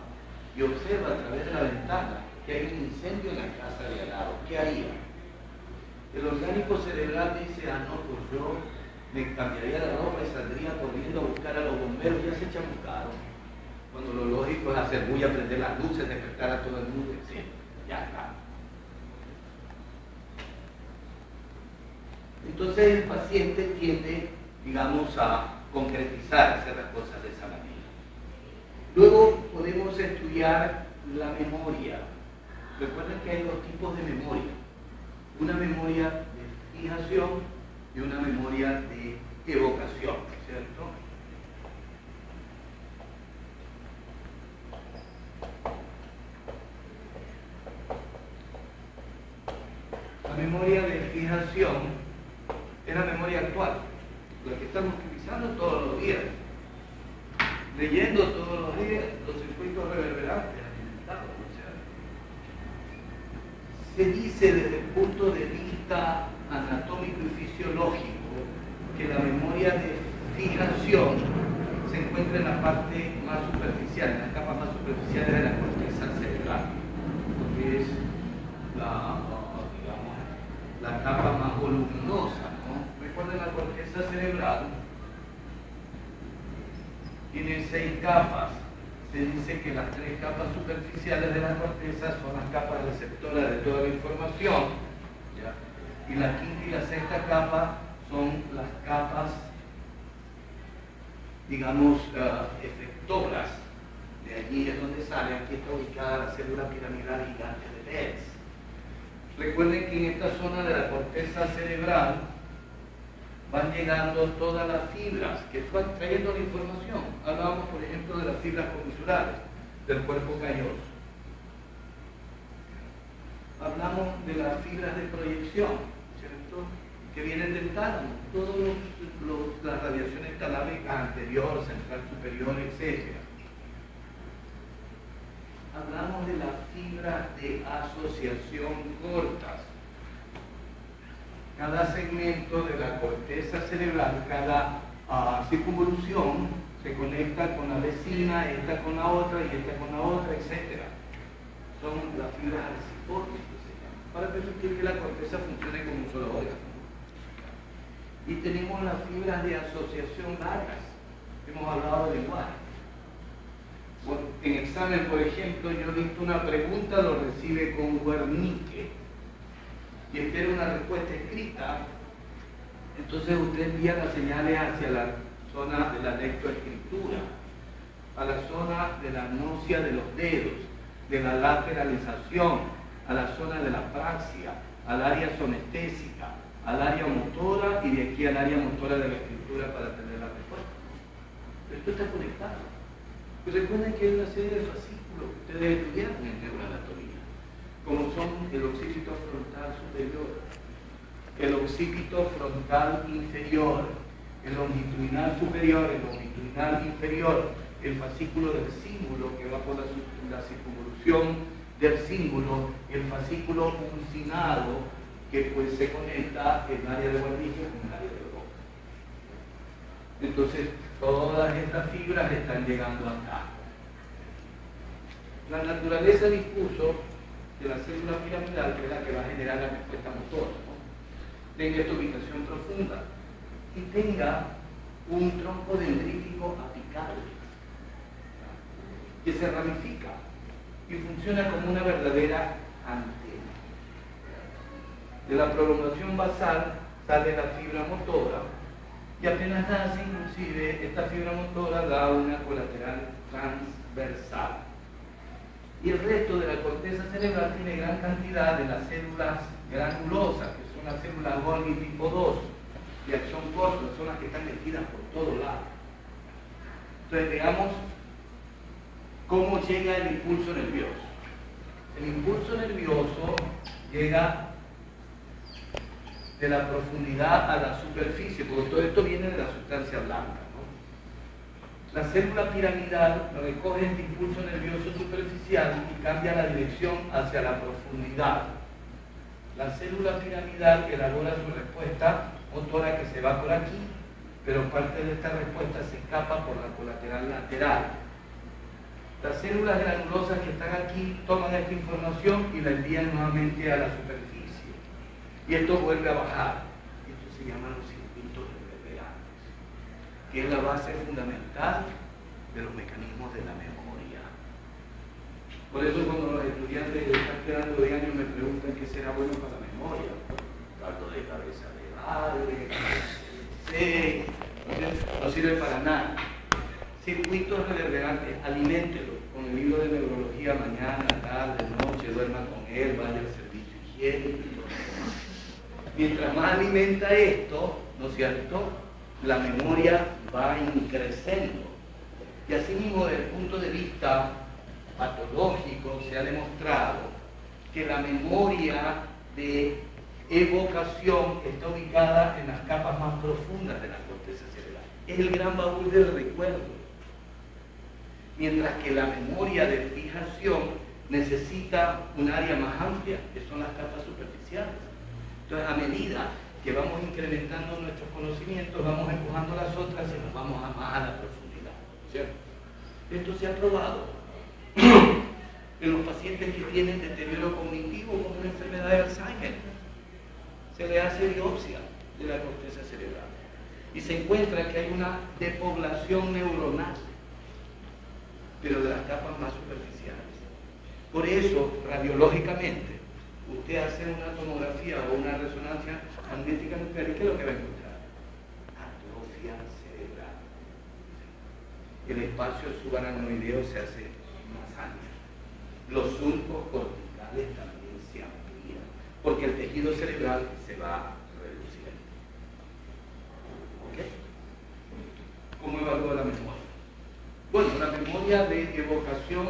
y observa a través de la ventana que hay un incendio en la casa de al lado. ¿Qué haría? El orgánico cerebral dice, ah no, pues yo me cambiaría de ropa y saldría corriendo a buscar a los bomberos, ya se chamucaron. Cuando lo lógico es hacer bulla, prender las luces, despertar a todo el mundo, etc. Ya está. Entonces el paciente tiende, digamos, a concretizar, hacer las cosas de esa manera. Luego podemos estudiar la memoria. Recuerden que hay dos tipos de memoria. Una memoria de fijación y una memoria de evocación, ¿cierto? La memoria de fijación es la memoria actual, la que estamos utilizando todos los días, leyendo todos los días los circuitos reverberantes alimentados. Se dice desde el punto de vista anatómico y fisiológico que la memoria de fijación se encuentra en la parte más superficial, en las capas más superficiales de la corteza cerebral, que es la capa más voluminosa, ¿no? Recuerden, la corteza cerebral tiene 6 capas. Se dice que las 3 capas superficiales de la corteza son las capas receptoras de toda la información, ¿ya? Y la quinta y la sexta capa son las capas, digamos, efectoras. De allí es donde sale. Aquí está ubicada la célula piramidal gigante de Betz. Recuerden que en esta zona de la corteza cerebral van llegando todas las fibras que van trayendo la información. Hablábamos, por ejemplo, de las fibras comisurales del cuerpo calloso. Hablamos de las fibras de proyección, ¿cierto?, que vienen del tálamo, todas las radiaciones talámicas anterior, central superior, etc. Hablamos de las fibras de asociación cortas. Cada segmento de la corteza cerebral, cada circunvolución se conecta con la vecina, esta con la otra y esta con la otra, etc. Son las fibras arciformes que se llaman, para permitir que la corteza funcione como un solo órgano. Y tenemos las fibras de asociación largas. Hemos hablado de lenguaje. Bueno, en examen, por ejemplo, yo dicto una pregunta, lo recibe con Wernicke y espera una respuesta escrita. Entonces usted envía las señales hacia la zona de la lectoescritura, a la zona de la gnosia de los dedos, de la lateralización, a la zona de la praxia, al área sonestésica, al área motora y de aquí al área motora de la escritura para tener la respuesta. Esto está conectado. Pues recuerden que hay una serie de fascículos que ustedes estudiaron en neuroanatomía, como son el occipito frontal superior, el occipito frontal inferior, el longitudinal superior, el longitudinal inferior, el fascículo del cíngulo que va por la circunvolución del cíngulo, el fascículo uncinado que pues se conecta en el área de Wernicke con el área de Broca. Entonces, todas estas fibras están llegando acá. La naturaleza dispuso de la célula piramidal, que es la que va a generar la respuesta motora, ¿no? Tenga esta ubicación profunda y tenga un tronco dendrítico apical que se ramifica y funciona como una verdadera antena. De la prolongación basal sale la fibra motora y apenas nace, inclusive, esta fibra motora da una colateral transversal. Y el resto de la corteza cerebral tiene gran cantidad de las células granulosas, que son las células Golgi tipo 2, de acción corta, son las que están metidas por todos lados. Entonces, veamos cómo llega el impulso nervioso. El impulso nervioso llega de la profundidad a la superficie, porque todo esto viene de la sustancia blanca, ¿no? La célula piramidal recoge este impulso nervioso superficial y cambia la dirección hacia la profundidad. La célula piramidal elabora su respuesta motora que se va por aquí, pero parte de esta respuesta se escapa por la colateral lateral. Las células granulosas que están aquí toman esta información y la envían nuevamente a la superficie. Y esto vuelve a bajar. Esto se llama los circuitos reverberantes, que es la base fundamental de los mecanismos de la memoria. Por eso cuando los estudiantes que están quedando de años me preguntan qué será bueno para la memoria, caldo de cabeza de madre, no sirve para nada. Circuitos reverberantes, aliméntelo con el libro de neurología mañana, tarde, noche, duerma con él, vaya al servicio higiénico y todo lo demás. Mientras más alimenta esto, ¿no es cierto?, la memoria va increciendo. Y así mismo, desde el punto de vista patológico, se ha demostrado que la memoria de evocación está ubicada en las capas más profundas de la corteza cerebral. Es el gran baúl del recuerdo. Mientras que la memoria de fijación necesita un área más amplia, que son las capas superficiales. Entonces, a medida que vamos incrementando nuestros conocimientos, vamos empujando las otras y nos vamos más a la profundidad, ¿cierto? Esto se ha probado en los pacientes que tienen deterioro cognitivo como una enfermedad de Alzheimer. Se le hace biopsia de la corteza cerebral y se encuentra que hay una depoblación neuronal, pero de las capas más superficiales. Por eso, radiológicamente, usted hace una tomografía o una resonancia magnética nuclear, ¿qué es lo que va a encontrar? Atrofia cerebral. El espacio subaracnoideo se hace más ancho. Los surcos corticales también se amplían, porque el tejido cerebral se va reduciendo. ¿Ok? ¿Cómo evalúa la memoria? Bueno, la memoria de evocación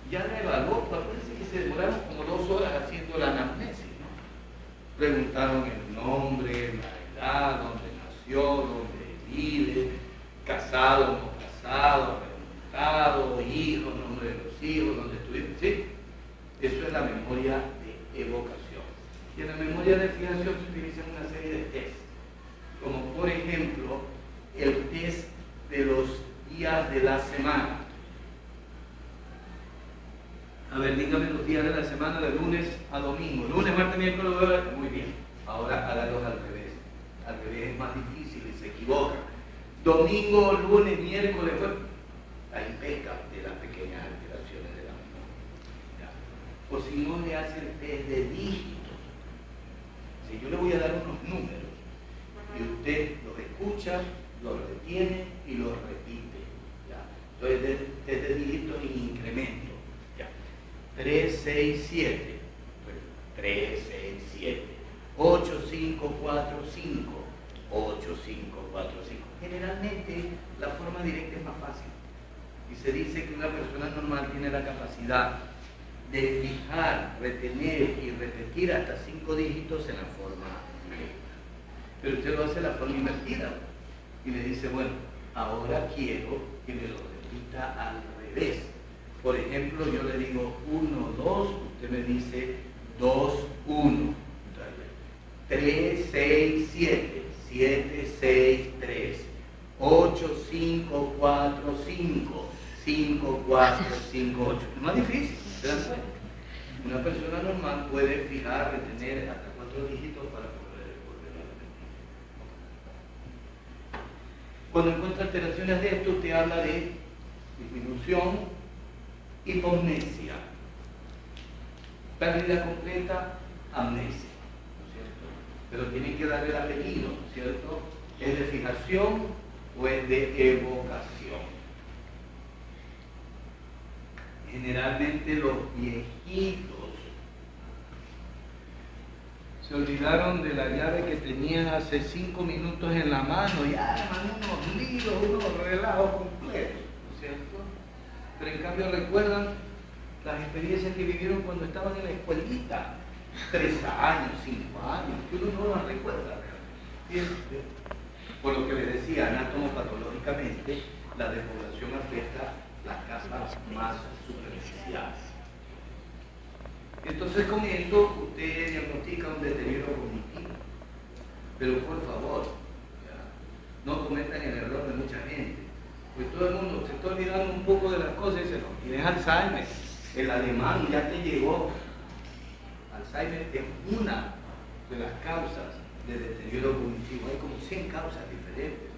ya la evaluó. Acuérdense que se demoraron como 2 horas haciendo la anamnesis, ¿no? Preguntaron el nombre, la edad, dónde nació, dónde vive, casado, no casado, preguntado, hijos, nombre de los hijos, dónde estuvieron, ¿sí? Eso es la memoria de evocación. Y en la memoria de fijación se utilizan una serie de tests, como por ejemplo el test de los días de la semana. A ver, dígame los días de la semana de lunes a domingo. Lunes, martes, miércoles, jueves. Muy bien. Ahora hágalos al revés. Al revés es más difícil y se equivoca. Domingo, lunes, miércoles, jueves. Ahí peca de las pequeñas alteraciones de la memoria. O si no le hace el test de dígitos. Si yo le voy a dar unos números y usted los escucha, los retiene y los repite. ¿Ya? Entonces, test de dígitos y incremento. 3, 6, 7, 3, 6, 7, 8, 5, 4, 5, 8, 5, 4, 5. Generalmente la forma directa es más fácil y se dice que una persona normal tiene la capacidad de fijar, retener y repetir hasta 5 dígitos en la forma directa. Pero usted lo hace en la forma invertida y me dice, bueno, ahora quiero que me lo repita al revés. Por ejemplo, yo le digo 1, 2, usted me dice 2, 1. 3, 6, 7, 7, 6, 3, 8, 5, 4, 5, 5, 4, 5, 8. Es más difícil, ¿se dan cuenta? Una persona normal puede fijar, retener hasta 4 dígitos para poder volver a repetir. Cuando encuentra alteraciones de esto, te habla de disminución, hipomnesia, pérdida completa, amnesia, ¿no es cierto? Pero tienen que darle el apellido, ¿no es cierto? ¿Es de fijación o es de evocación? Generalmente los viejitos se olvidaron de la llave que tenían hace 5 minutos en la mano y arman unos líos, unos relajos completos, ¿no es cierto? Pero en cambio recuerdan las experiencias que vivieron cuando estaban en la escuelita, 3 años, 5 años, que uno no las recuerda realmente. Por lo que les decía, anatomopatológicamente, la despoblación afecta las capas más superficiales. Entonces con eso usted diagnostica un deterioro cognitivo. Pero por favor, no cometan el error de mucha gente. Porque todo el mundo se está olvidando un poco de las cosas y dice, no, tienes Alzheimer, el alemán ya te llegó. Alzheimer es una de las causas de deterioro cognitivo. Hay como 100 causas diferentes.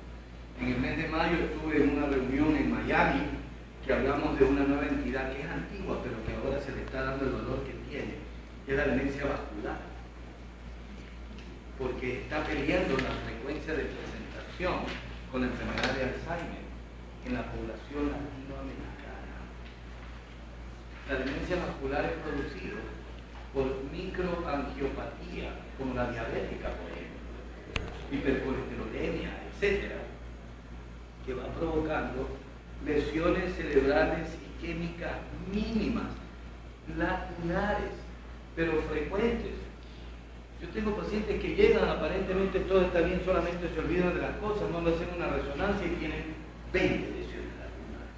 En el mes de mayo estuve en una reunión en Miami que hablamos de una nueva entidad que es antigua, pero que ahora se le está dando el valor que tiene, que es la demencia vascular. Porque está peleando la frecuencia de presentación con la enfermedad de Alzheimer en la población latinoamericana. La demencia vascular es producida por microangiopatía, como la diabética, por ejemplo, hipercolesterolemia, etcétera, que va provocando lesiones cerebrales isquémicas mínimas, lacunares, pero frecuentes. Yo tengo pacientes que llegan, aparentemente todo está bien, solamente se olvidan de las cosas, no le hacen una resonancia y tienen 20 lesiones lacunares,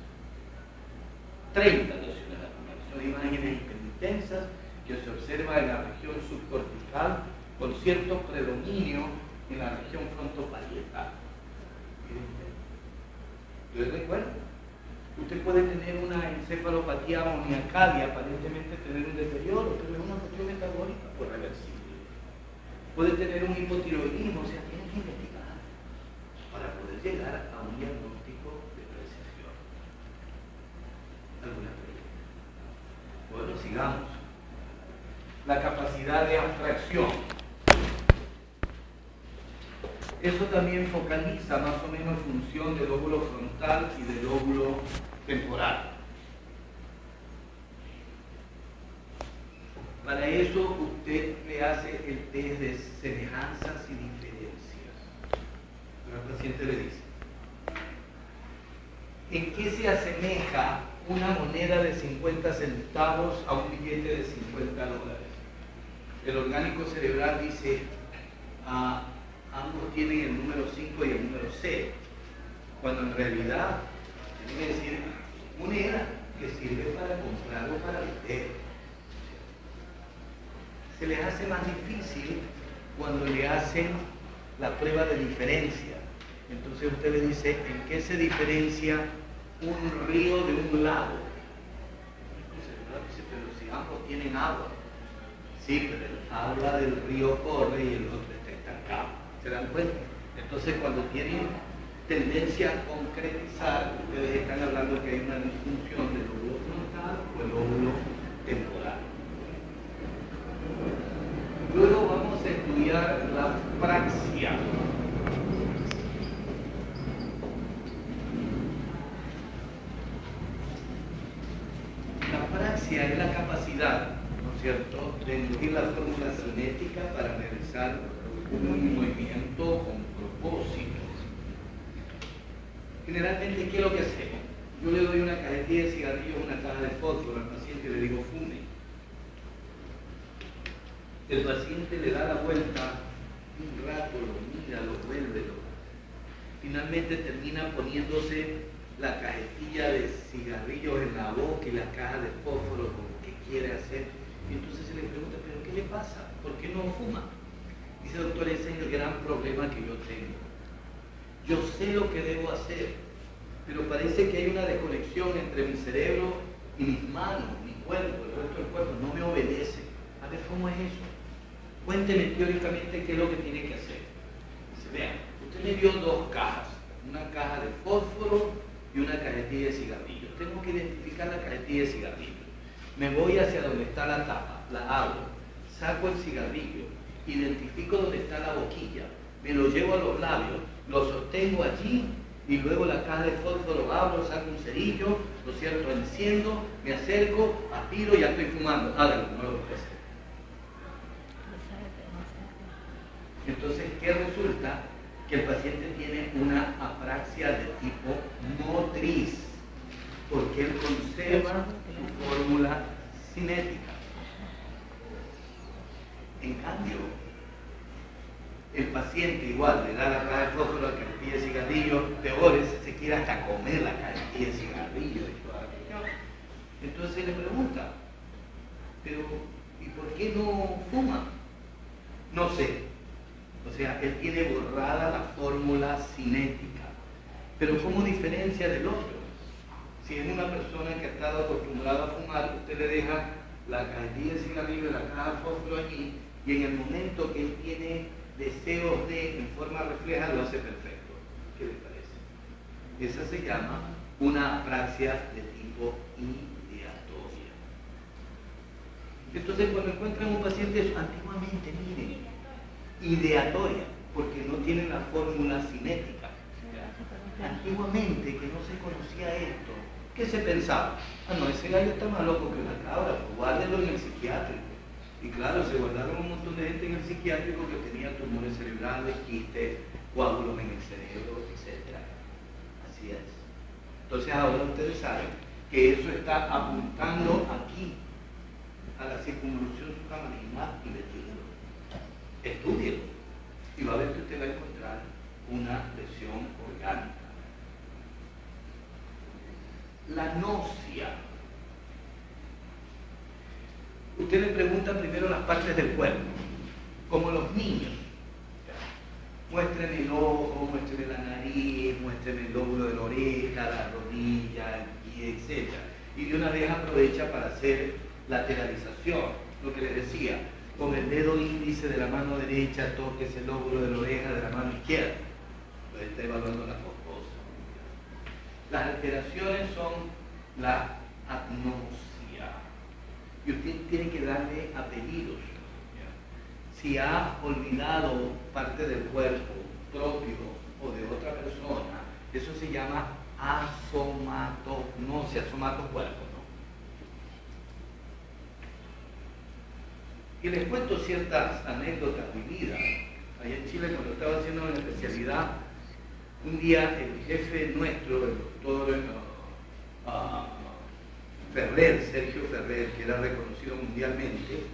30 lesiones lacunares. Son imágenes intensas que se observa en la región subcortical con cierto predominio en la región frontoparietal. Yo les recuerdo, usted puede tener una encefalopatía amoniacal y aparentemente tener un deterioro, pero es una cuestión metabólica por reversible. Puede tener un hipotiroidismo, o sea, tiene que investigar para poder llegar a un diagnóstico de precisión. ¿Alguna pregunta? Bueno, sigamos. La capacidad de abstracción. Eso también focaliza más o menos función del lóbulo frontal y del lóbulo temporal. Para eso usted le hace el test de semejanzas y diferencias. El paciente le dice, ¿en qué se asemeja una moneda de 50 centavos a un billete de $50? El orgánico cerebral dice, ambos tienen el número 5 y el número 0, cuando en realidad tiene que decir moneda que sirve para comprar o para vender. Se les hace más difícil cuando le hacen la prueba de diferencia. Entonces usted le dice, ¿en qué se diferencia un río de un lago? Entonces dice, pero si ambos tienen agua. Sí, pero el agua del río corre y el otro está estancado. ¿Se dan cuenta? Entonces cuando tienen tendencia a concretizar, ustedes están hablando que hay una disfunción del lóbulo frontal o el lóbulo temporal. Luego vamos a estudiar la praxia. La praxia es la capacidad, ¿no es cierto?, de inducir la fórmula cinética para realizar un movimiento con propósitos. Generalmente, ¿qué es lo que hacemos? Yo le doy una cajetilla de cigarrillos, una caja de fósforo al paciente y le digo, fume. El paciente le da la vuelta un rato, lo mira, lo vuelve, finalmente termina poniéndose la cajetilla de cigarrillos en la boca y la caja de fósforo con lo que quiere hacer. Y entonces se le pregunta, ¿pero qué le pasa? ¿Por qué no fuma? Dice, doctor, ese es el gran problema que yo tengo. Yo sé lo que debo hacer, pero parece que hay una desconexión entre mi cerebro y mis manos, mi cuerpo, el resto del cuerpo no me obedece. A ver, ¿cómo es eso? Cuénteme teóricamente qué es lo que tiene que hacer. Dice, vean, usted me dio dos cajas, una caja de fósforo y una cajetilla de cigarrillos. Tengo que identificar la cajetilla de cigarrillos. Me voy hacia donde está la tapa, la abro, saco el cigarrillo, identifico dónde está la boquilla, me lo llevo a los labios, lo sostengo allí y luego la caja de fósforo abro, saco un cerillo, lo cierto, enciendo, me acerco, aspiro y ya estoy fumando. Háganlo, no lo puede hacer. Entonces, ¿qué resulta? Que el paciente tiene una apraxia de tipo motriz, porque él conserva su fórmula cinética. En cambio, el paciente igual le da la caja de fósforo, la cajetilla de cigarrillos, peores, se quiere hasta comer la cajetilla de cigarrillos y toda la cuestión. Entonces le pregunta, pero ¿y por qué no fuma? No sé. O sea, él tiene borrada la fórmula cinética. Pero ¿cómo diferencia del otro? Si es una persona que ha estado acostumbrada a fumar, usted le deja la cajetilla de cigarrillo y la caja de fósforo allí, y en el momento que él tiene deseos de, en forma refleja, lo hace perfecto. ¿Qué le parece? Esa se llama una apraxia de tipo ideatoria. Entonces, cuando encuentran un paciente, antiguamente, miren, ideatoria, porque no tiene la fórmula cinética. Antiguamente, que no se conocía esto, ¿qué se pensaba? Ah, no, ese gallo está más loco que una cabra, pues guárdelo en el psiquiátrico. Y claro, se guardaron un montón de gente en el psiquiátrico que tenía tumores cerebrales, quistes, coágulos en el cerebro, etc. Así es. Entonces ahora ustedes saben que eso está apuntando aquí, a la circunvolución supramarginal y vertebral. Estúdielo y va a ver que usted va a encontrar una lesión orgánica. La náusea. Usted le pregunta primero las partes del cuerpo, como los niños. Muéstreme el ojo, muéstreme la nariz, muéstreme el lóbulo de la oreja, la rodilla, el pie, etc. Y de una vez aprovecha para hacer lateralización, lo que les decía. Con el dedo índice de la mano derecha toques el lóbulo de la oreja de la mano izquierda. Entonces está evaluando la corposa. Las alteraciones son la agnosia. Y usted tiene que darle apellidos. Si ha olvidado parte del cuerpo propio o de otra persona, eso se llama asomatognosia, somatocuerpo. Y les cuento ciertas anécdotas vividas. Allá en Chile, cuando estaba haciendo una especialidad, un día el jefe nuestro, el doctor Ferrer, Sergio Ferrer, que era reconocido mundialmente,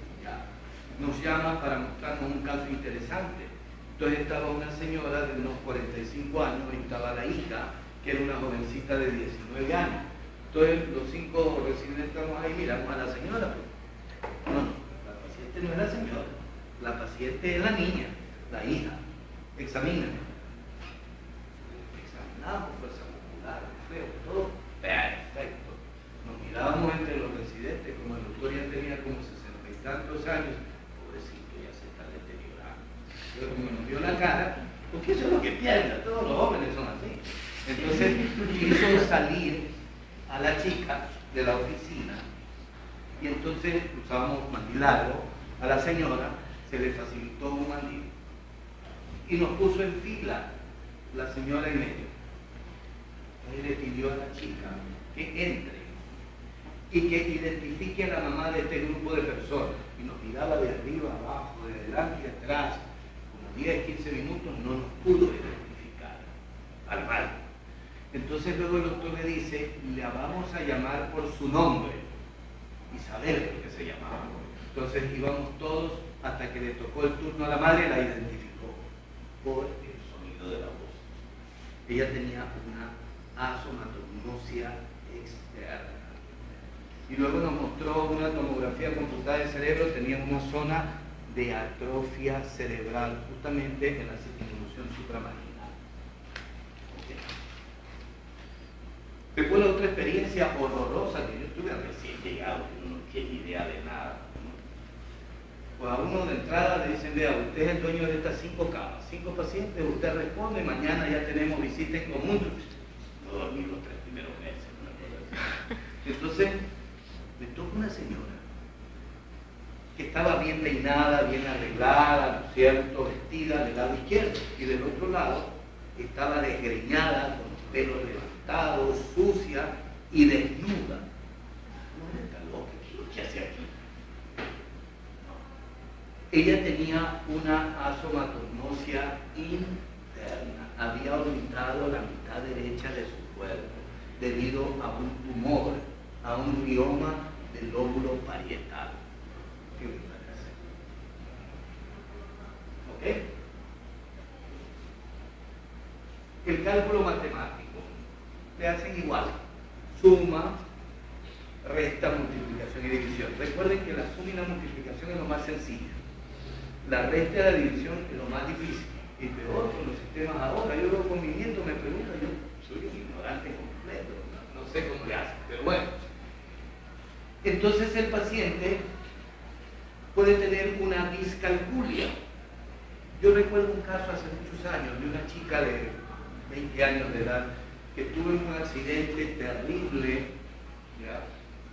nos llama para mostrarnos un caso interesante. Entonces estaba una señora de unos 45 años y estaba la hija, que era una jovencita de 19 años. Entonces los 5 residentes estamos ahí, miramos a la señora. No, no es la señora, la paciente es la niña, la hija. Examíname. Examinamos fuerza muscular, feo, todo perfecto. Nos mirábamos entre los residentes, como el doctor ya tenía como 60 y tantos años, pobrecito, ya se está deteriorando. Pero como nos vio la cara, porque eso es lo que piensa, todos los jóvenes son así. Entonces quiso salir a la chica de la oficina y entonces usábamos mandil largo. A la señora se le facilitó un mandil y nos puso en fila, la señora en medio. Él le pidió a la chica que entre y que identifique a la mamá de este grupo de personas. Y nos miraba de arriba abajo, de delante y atrás. Como 10, 15 minutos no nos pudo identificar al mal. Entonces luego el doctor le dice, la vamos a llamar por su nombre y saber por qué se llamaba. Entonces íbamos todos hasta que le tocó el turno a la madre, la identificó por el sonido de la voz. Ella tenía una asomatognosia externa. Y luego nos mostró una tomografía computada del cerebro, tenía una zona de atrofia cerebral, justamente en la circunvolución supramarginal. ¿Okay? Recuerdo otra experiencia horrorosa que yo tuve recién. peleado, uno no tiene idea de nada, ¿no? Pues a uno de entrada le dicen, vea, usted es el dueño de estas 5 camas, 5 pacientes, usted responde, mañana ya tenemos visita en común. No dormí los 3 primeros meses, una cosa así. Entonces, me toca una señora que estaba bien peinada, bien arreglada, ¿no es cierto?, vestida del lado izquierdo, y del otro lado estaba desgreñada, con los pelos levantados, sucia y desnuda. No, está loca, ¿qué es lo que hace aquí? Ella tenía una asomatognosia interna, había aumentado la mitad derecha de su cuerpo debido a un tumor, a un rioma del lóbulo parietal. ¿Qué voy a hacer? ¿Ok? El cálculo matemático le hacen igual: suma, resta, multiplicación y división. Recuerden que la suma y la multiplicación es lo más sencillo. La resta y la división es lo más difícil. Y peor con los sistemas ahora. Yo veo con mi nieto, me preguntan, yo soy un ignorante completo, no sé cómo le hacen, pero bueno. Entonces el paciente puede tener una discalculia. Yo recuerdo un caso hace muchos años de una chica de 20 años de edad que tuvo un accidente terrible, ¿ya?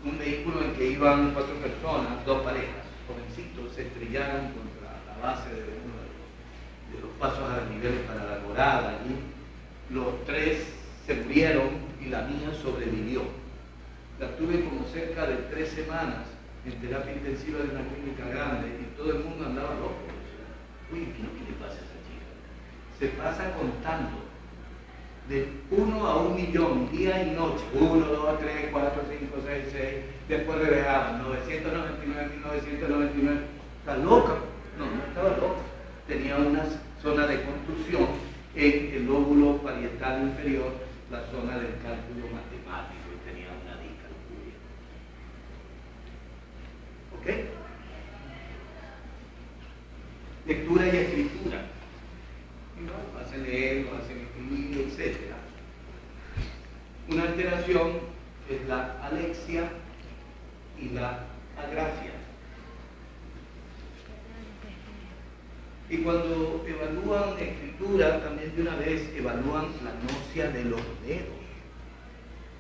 Un vehículo en que iban 4 personas, 2 parejas, jovencitos, se estrellaron contra la base de uno de los pasos a niveles para la morada y los 3 se murieron y la mía sobrevivió. La tuve como cerca de 3 semanas en terapia intensiva de una clínica grande y todo el mundo andaba loco. Uy, ¿qué le pasa a esa chica? Se pasa contando de 1 a 1 millón, día y noche, 1, 2, 3, 4, 5, 6, 6, después regresaban, 999, 1999, ¿está loca? No, no estaba loca, tenía una zona de construcción en el lóbulo parietal inferior, la zona del cálculo matemático, y tenía una discalculia. ¿Ok? Lectura y escritura. Lo hacen leer, lo hacen escribir, etc. Una alteración es la alexia y la agrafia. Y cuando evalúan escritura, también de una vez evalúan la gnosia de los dedos.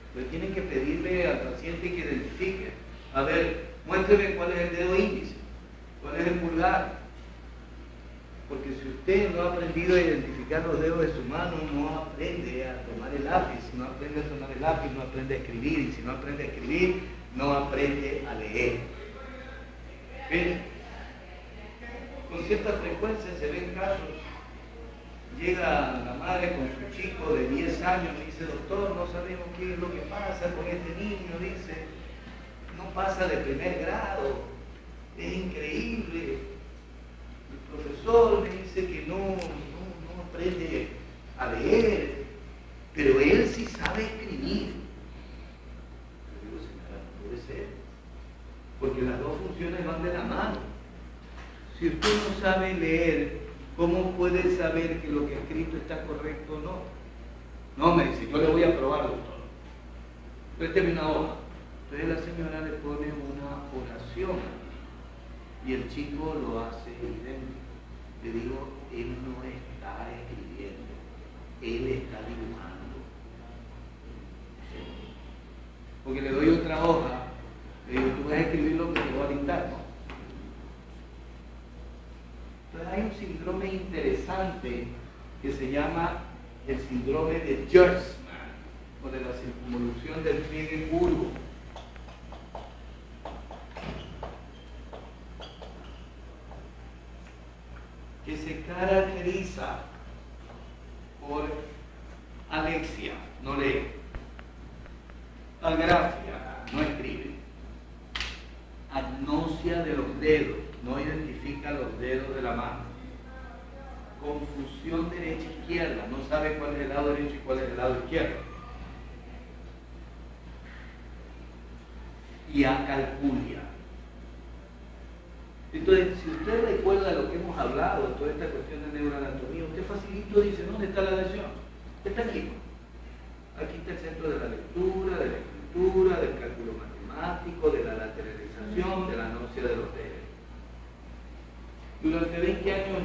Entonces tienen que pedirle al paciente que identifique. A ver, muéstreme cuál es el dedo índice, cuál es el pulgar. Porque si usted no ha aprendido a identificar los dedos de su mano, no aprende a tomar el lápiz. Si no aprende a tomar el lápiz, no aprende a escribir. Y si no aprende a escribir, no aprende a leer. ¿Ven? Con cierta frecuencia se ven casos. Llega la madre con su chico de 10 años y dice, doctor, no sabemos qué es lo que pasa con este niño. Dice, no pasa de primer grado. Es increíble. El profesor me dice que no aprende a leer, pero él sí sabe escribir. Yo digo, señora, no puede ser, porque las dos funciones van de la mano. Si usted no sabe leer, ¿cómo puede saber que lo que ha escrito está correcto o no? No, me dice, yo le voy a probar, doctor. Présteme una hoja. Entonces la señora le pone una oración y el chico lo hace idéntico. Le digo, él no está escribiendo, él está dibujando. Porque le doy otra hoja, le digo, tú vas a escribir lo que te voy a dictar, ¿no? Entonces hay un síndrome interesante que se llama el síndrome de Gertzmann, o de la circunvolución del Friedenburgo. Que se caracteriza por alexia, no lee, agrafia, no escribe, agnosia de los dedos, no identifica los dedos de la mano, confusión derecha-izquierda, no sabe cuál es el lado derecho y cuál es el lado izquierdo, y acalculia. Entonces, si usted recuerda lo que hemos hablado, toda esta cuestión de neuroanatomía, usted facilito dice, ¿dónde está la lesión? Está aquí. Aquí está el centro de la lectura, de la escritura, del cálculo matemático, de la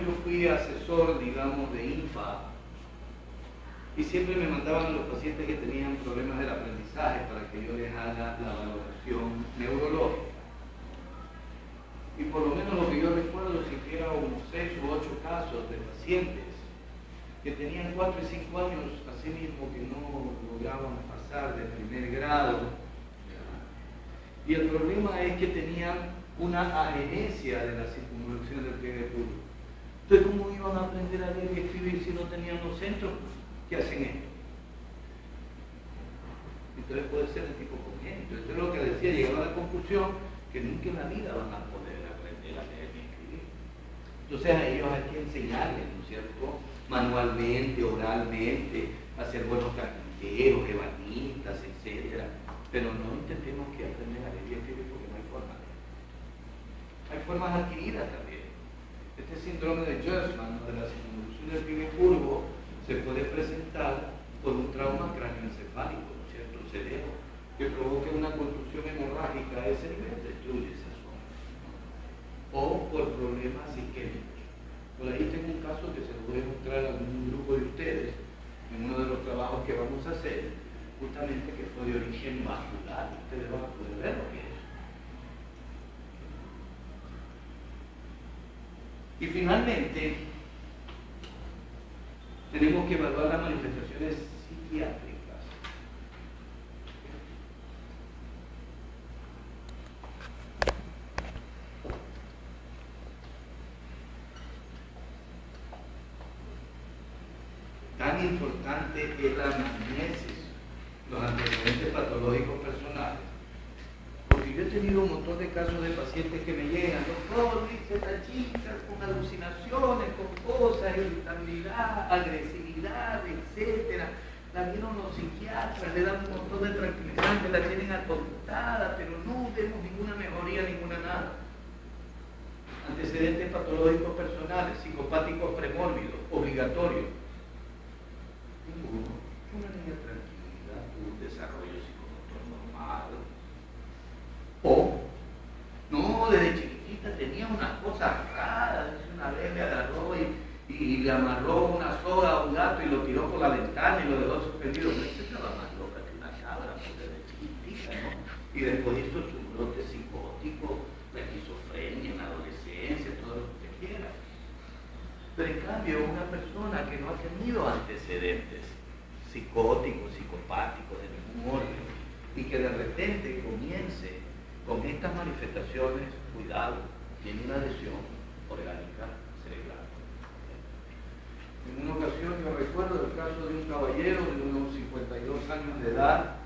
yo fui asesor, digamos, de INFA, y siempre me mandaban a los pacientes que tenían problemas del aprendizaje para que yo les haga la valoración neurológica. Y por lo menos lo que yo recuerdo es que eran unos 6 u 8 casos de pacientes que tenían 4 y 5 años, así mismo que no lograban pasar de primer grado. Y el problema es que tenían una agenesia de la circunvolución del pliegue público. Entonces, ¿cómo iban a aprender a leer y escribir si no tenían los centros que hacen esto? Entonces puede ser de tipo congénito. Entonces lo que decía, llegaba a la conclusión que nunca en la vida van a poder aprender a leer y escribir. Entonces a ellos hay que enseñarles, ¿no es cierto?, manualmente, oralmente, a ser buenos carpinteros, ebanistas, etc. Pero no intentemos que aprendan a leer y escribir porque no hay forma. Hay formas adquiridas también. Este síndrome de Gershman, de la circunvolución del pliegue curvo, se puede presentar por un trauma cráneoencefálico, ¿no es cierto?, el cerebro, que provoque una contusión hemorrágica a ese nivel, destruye esa zona. O por problemas isquémicos. Por ahí tengo un caso que se lo voy a mostrar a algún grupo de ustedes en uno de los trabajos que vamos a hacer, justamente que fue de origen vascular. Ustedes van a poder ver lo que es. Y finalmente, tenemos que evaluar las manifestaciones psiquiátricas. Tan importante es la anamnesis, los antecedentes patológicos personales. Porque yo he tenido un montón de casos de pacientes que me llegan, doctor, dice esta chica con alucinaciones, con cosas, irritabilidad, agresividad, etcétera. La vieron los psiquiatras, le dan un montón de tranquilizantes, la tienen atontada, pero no vemos ninguna mejoría, ninguna nada. Antecedentes patológicos personales, psicopáticos premórbidos, obligatorios. Ninguno. Una niña tranquila, un desarrollo psicomotor normal. O, no, desde chiquitita tenía unas cosas raras, una vez me agarró y le amarró una soga a un gato y lo tiró por la ventana y lo dejó suspendido. No, esa estaba más loca que una cabra, pues, desde chiquitita, ¿no? Y después hizo su brote psicótico, la esquizofrenia en la adolescencia, todo lo que quiera. Pero en cambio, una persona que no ha tenido antecedentes psicóticos, psicopáticos de ningún orden, y que de repente comience con estas manifestaciones, cuidado, tiene una lesión orgánica cerebral. En una ocasión yo recuerdo el caso de un caballero de unos 52 años de edad,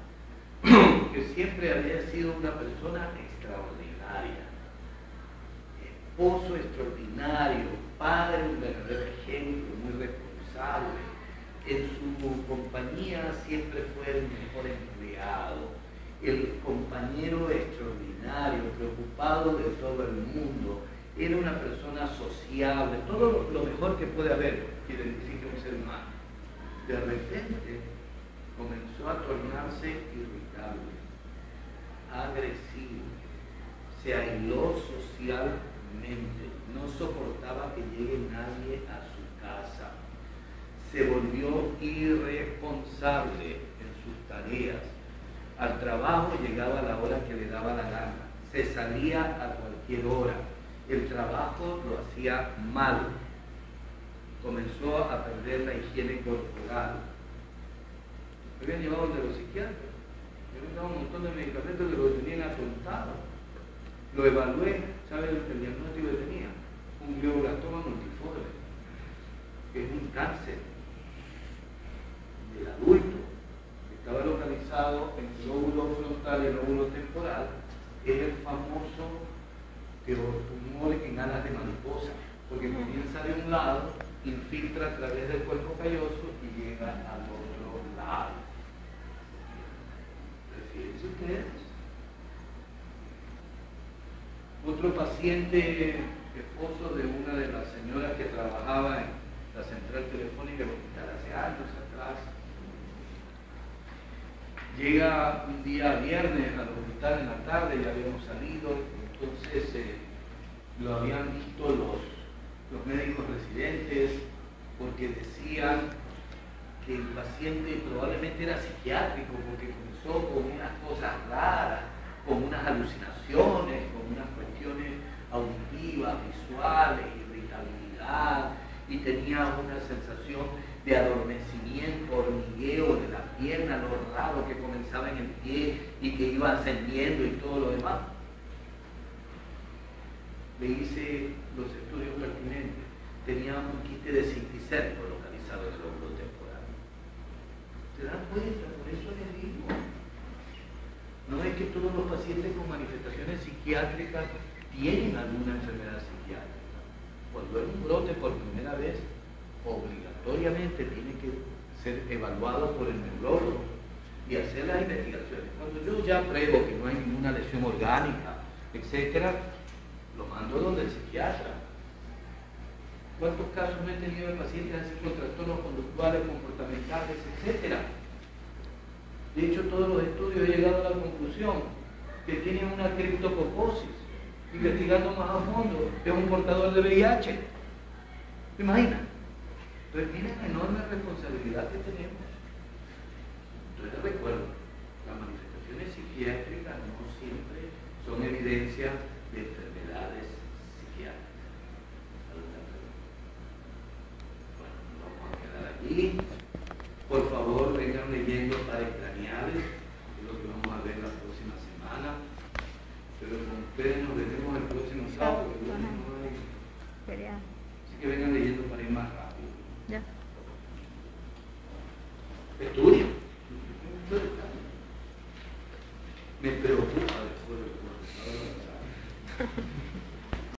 que siempre había sido una persona extraordinaria, esposo extraordinario, padre, un verdadero ejemplo, muy responsable. En su compañía siempre fue el mejor empleado, el compañero extraordinario, preocupado de todo el mundo, era una persona sociable, todo lo mejor que puede haber que identifique un ser humano. De repente comenzó a tornarse irritable, agresivo, se aisló socialmente, no soportaba que llegue nadie a su casa, se volvió irresponsable en sus tareas. Al trabajo llegaba a la hora que le daba la gana, se salía a cualquier hora, el trabajo lo hacía mal, comenzó a perder la higiene corporal. Me habían llevado de los psiquiatras, me habían dado un montón de medicamentos que lo tenían atontado. Lo evalué, ¿saben el diagnóstico que tenía? Un glioblastoma multiforme, que es un cáncer del adulto. Estaba localizado en el lóbulo frontal y el lóbulo temporal, es el famoso tumor en alas de mariposa, porque comienza de un lado, infiltra a través del cuerpo calloso y llega al otro lado. Fíjense ustedes. Otro paciente, esposo de una de las señoras que trabajaba en la central telefónica del hospital hace años atrás, llega un día viernes al hospital en la tarde, ya habíamos salido, entonces lo habían visto los médicos residentes, porque decían que el paciente probablemente era psiquiátrico, porque comenzó con unas cosas raras, con unas alucinaciones, con unas cuestiones auditivas, visuales, irritabilidad, y tenía una sensación de adormecimiento, hormigueo de la pierna, lo raro que comenzaba en el pie y que iba ascendiendo y todo lo demás. Le hice los estudios pertinentes. Tenía un quiste de cinticerco localizado en el lóbulo temporal. ¿Se dan cuenta? Por eso les digo. No es que todos los pacientes con manifestaciones psiquiátricas tienen alguna enfermedad psiquiátrica. Cuando hay un brote por primera vez, obligatoriamente tiene que ser evaluado por el neurólogo y hacer las investigaciones. Cuando yo ya pruebo que no hay ninguna lesión orgánica, etcétera, lo mando donde el psiquiatra. ¿Cuántos casos no he tenido de pacientes así con trastornos conductuales, comportamentales, etcétera? De hecho, todos los estudios he llegado a la conclusión que tienen una criptococosis. Investigando más a fondo, es un portador de VIH. ¿Te imaginas? Entonces, miren la enorme responsabilidad que tenemos. Entonces, les recuerdo, las manifestaciones psiquiátricas no siempre son evidencia de enfermedades psiquiátricas. Bueno, nos vamos a quedar allí. Por favor, vengan leyendo pares craneales, que es lo que vamos a ver la próxima semana. Pero con ustedes nos veremos el próximo sábado, porque no hay. Así que vengan leyendo para ir más rápido. Ya. Estudio. Me preocupa después de lo que